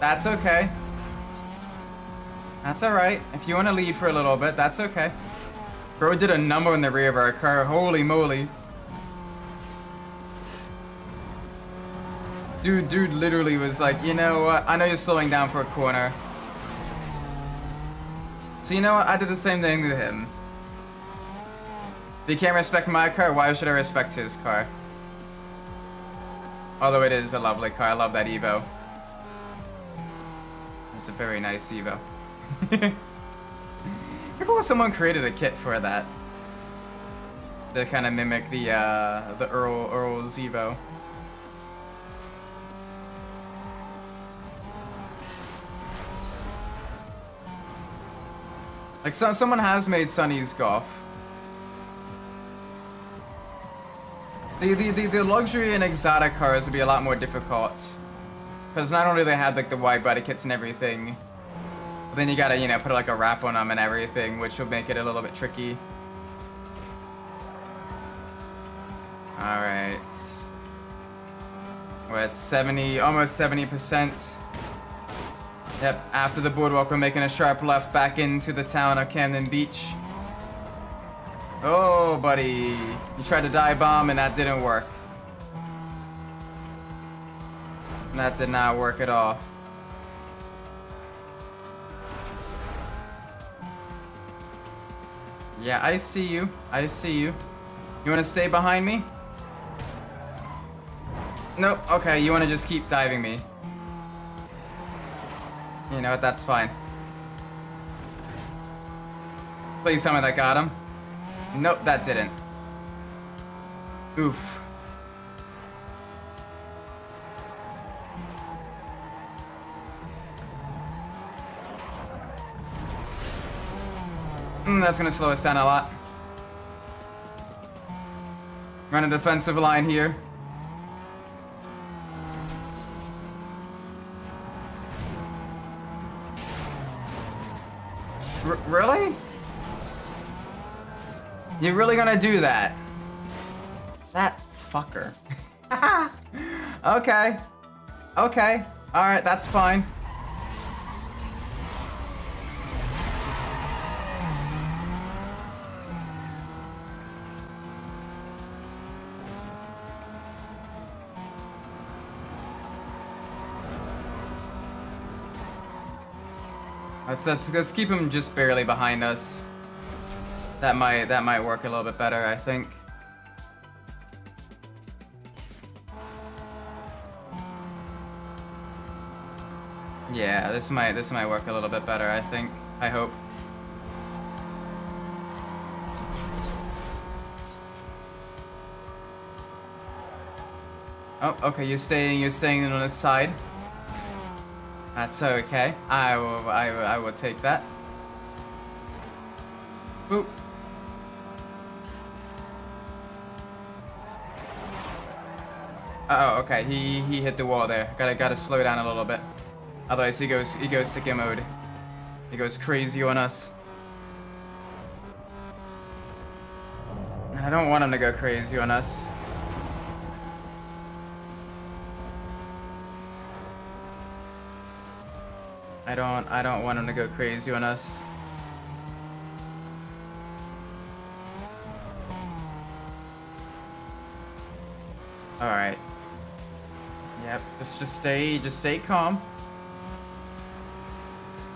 That's okay. That's alright. If you want to lead for a little bit, that's okay. Bro did a number in the rear of our car. Holy moly. Dude literally was like, you know what? I know you're slowing down for a corner. So you know what? I did the same thing to him. If you can't respect my car, why should I respect his car? Although it is a lovely car. I love that Evo. It's a very nice Evo. How cool someone created a kit for that. To kind of mimic the Earl's Evo. Like someone has made Sonny's Golf. The luxury and exotic cars would be a lot more difficult, because not only do they have like the wide body kits and everything, but then you gotta, you know, put like a wrap on them and everything, which will make it a little bit tricky. All right, we're at 70, almost 70%. Yep, after the boardwalk, we're making a sharp left back into the town of Camden Beach. Oh, buddy. You tried to dive bomb and that didn't work. That did not work at all. Yeah, I see you. I see you. You want to stay behind me? Nope. Okay, you want to just keep diving me. You know what, that's fine. Please tell me that got him. Nope, that didn't. Oof. That's gonna slow us down a lot. Run a defensive line here. Really? You're really gonna do that? That fucker. Okay. Okay. Alright, that's fine. Let's keep him just barely behind us. That might work a little bit better, I think. Yeah, this might work a little bit better, I think. I hope. Oh, okay, you're staying on this side. That's okay. I will take that. Boop. Uh oh, okay. He hit the wall there. Gotta slow down a little bit. Otherwise he goes sicko mode. He goes crazy on us. And I don't want him to go crazy on us. I don't want him to go crazy on us. All right. Yep. Just stay calm.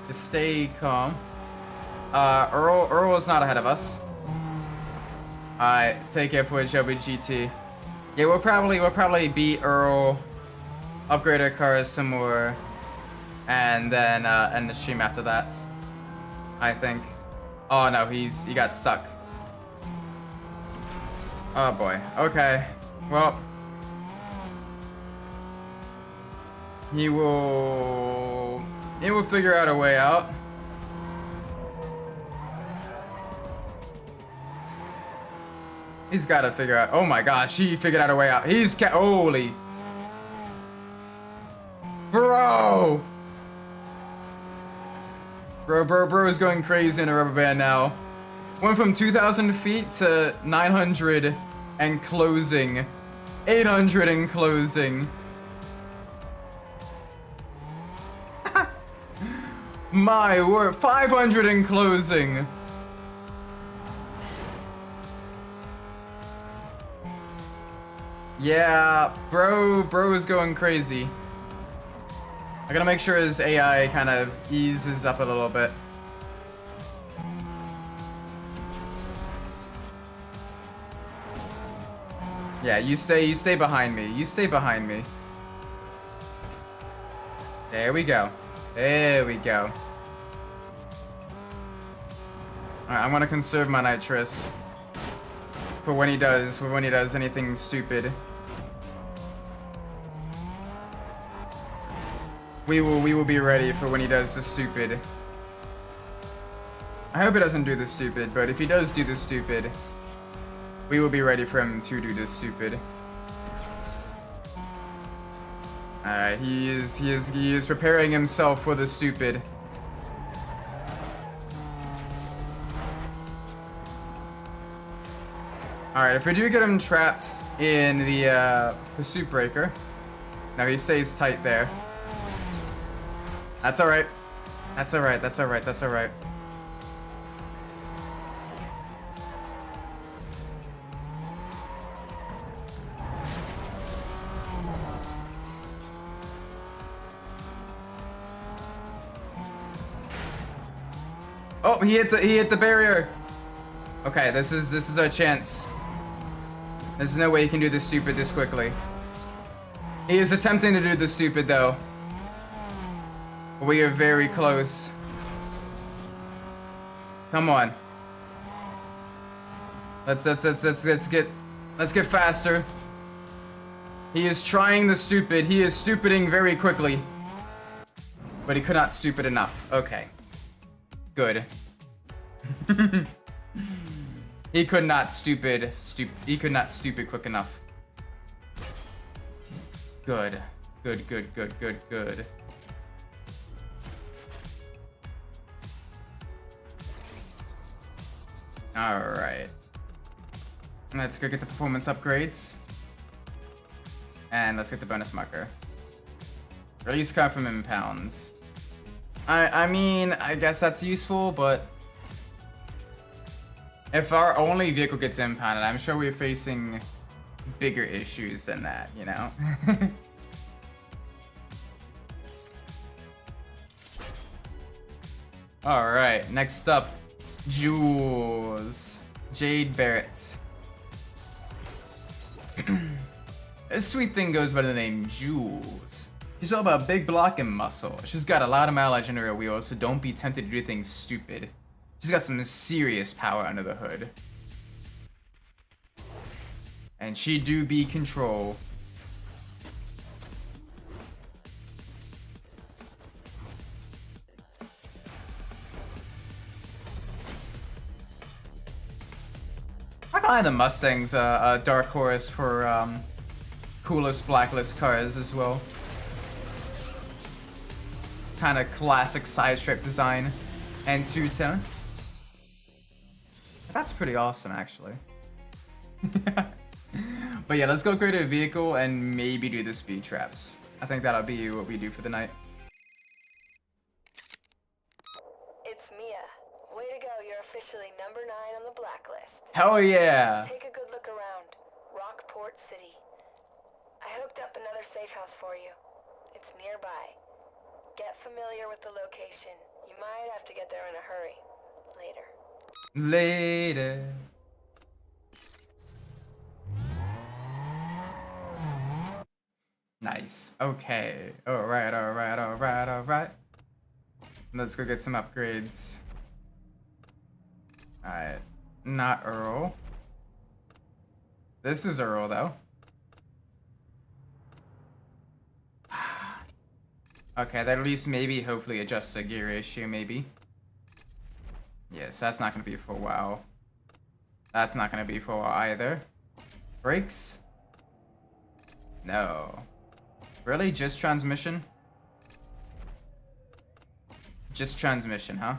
Just stay calm. Earl is not ahead of us. Alright, take care for GT. Yeah, we'll probably beat Earl, upgrade our cars some more, and then end the stream after that. I think. Oh no, he got stuck. Oh boy. Okay. Well, he will figure out a way out. He's got to figure out. Oh my gosh, he figured out a way out. Holy. Bro is going crazy in a rubber band now. Went from 2,000 feet to 900 and closing. 800 and closing. My word, 500 and closing. Yeah, bro is going crazy. I gotta make sure his AI kind of eases up a little bit. Yeah, you stay behind me. You stay behind me. There we go. There we go. Alright, I'm gonna conserve my nitrous for when he does anything stupid. We will be ready for when he does the stupid. I hope he doesn't do the stupid, but if he does do the stupid, we will be ready for him to do the stupid. Alright, he is preparing himself for the stupid. Alright, if we do get him trapped in the pursuit breaker, now he stays tight there. That's alright. That's alright, that's alright, that's alright. Oh, he hit the barrier. Okay, this is our chance. There's no way he can do the stupid this quickly. He is attempting to do the stupid though. We are very close. Come on. Let's get faster. He is trying the stupid. He is stupiding very quickly. But he could not stupid enough. Okay. Good. He could not stupid quick enough. Good. Good. Alright. Let's go get the performance upgrades. And let's get the bonus marker. Release car from impounds. I mean, I guess that's useful, but if our only vehicle gets impounded, I'm sure we're facing bigger issues than that, you know? Alright, next up, Jules. Jade Barrett. This sweet thing goes by the name Jules. She's all about big block and muscle. She's got a lot of mileage under her wheels, so don't be tempted to do things stupid. She's got some serious power under the hood. And she do be control. I find the Mustang's a dark horse for coolest blacklist cars as well. Kind of classic side strip design and two-tone. That's pretty awesome, actually. But yeah, let's go create a vehicle and maybe do the speed traps. I think that'll be what we do for the night. It's Mia. Way to go, you're officially number 9 on the blacklist. Hell yeah! Take a good look around. Rockport City. I hooked up another safe house for you. It's nearby. Get familiar with the location. You might have to get there in a hurry. Later. Later. Nice. Okay. Alright, alright, alright, alright. Let's go get some upgrades. Alright. Not Earl. This is Earl, though. Okay, that at least maybe, hopefully, adjusts the gear ratio, maybe. Yes, that's not gonna be for a while. That's not gonna be for a while either. Brakes? No. Really? Just transmission? Just transmission, huh?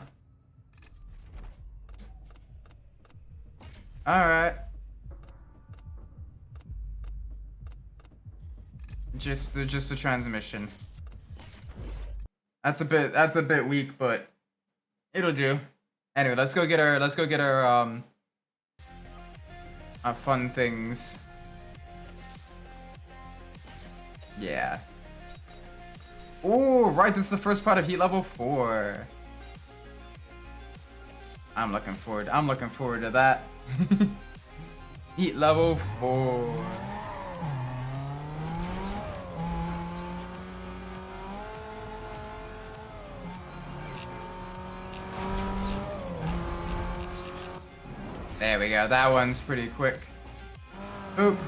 Alright. Just the transmission. That's a bit weak, but it'll do. Anyway, let's go get our fun things. Yeah. Ooh, right, this is the first part of heat level 4. I'm looking forward to that. Heat level 4. There we go, that one's pretty quick. Boop.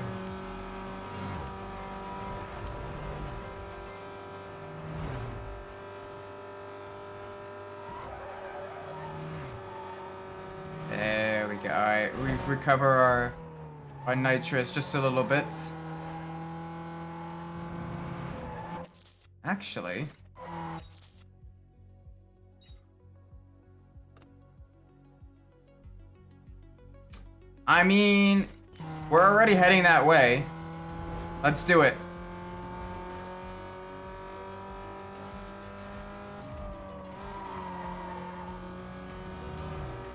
There we go. Alright, we recover our nitrous just a little bit. Actually. I mean, we're already heading that way. Let's do it.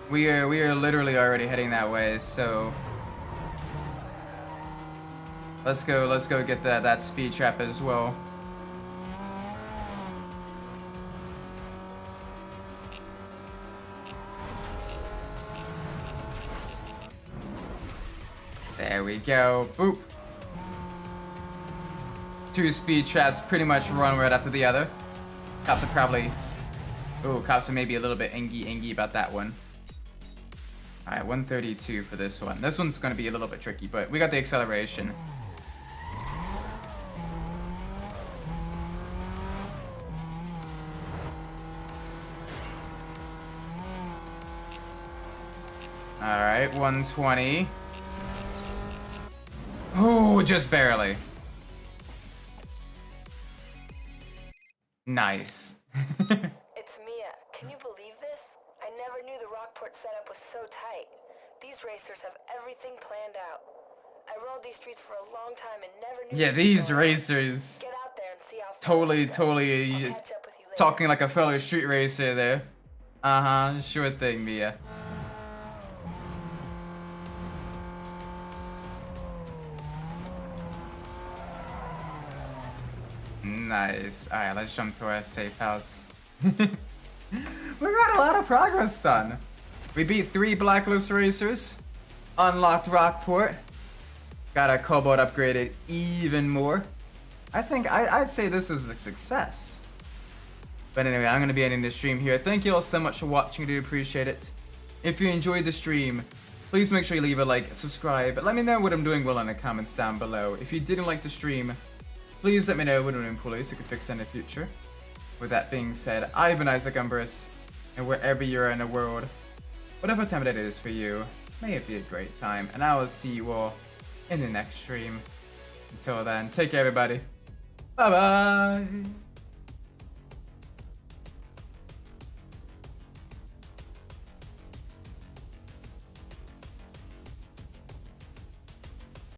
We are literally already heading that way, so let's go get that speed trap as well. There we go. Boop. 2 speed traps pretty much run right after the other. Cops are probably... Ooh, cops are maybe a little bit angy about that one. Alright, 132 for this one. This one's gonna be a little bit tricky, but we got the acceleration. Alright, 120. Oh, just barely. Nice. It's Mia. Can you believe this? I never knew the Rockport setup was so tight. These racers have everything planned out. I rode these streets for a long time and never knew. Yeah, these racers. Get out there and see how Totally I'll catch up with you later. talking like a fellow street racer there. Uh-huh, sure thing, Mia. Nice. Alright, let's jump to our safe house. We got a lot of progress done. We beat 3 blacklist racers, unlocked Rockport, got our Cobalt upgraded even more. I think I'd say this is a success. But anyway, I'm gonna be ending the stream here. Thank you all so much for watching. I do appreciate it. If you enjoyed the stream, please make sure you leave a like, subscribe. Let me know what I'm doing well in the comments down below. If you didn't like the stream, please let me know what I'm doing poorly so we can fix it in the future. With that being said, I've been Isaac Umbras, and wherever you're in the world, whatever time it is for you, may it be a great time, and I will see you all in the next stream. Until then, take care everybody. Bye bye!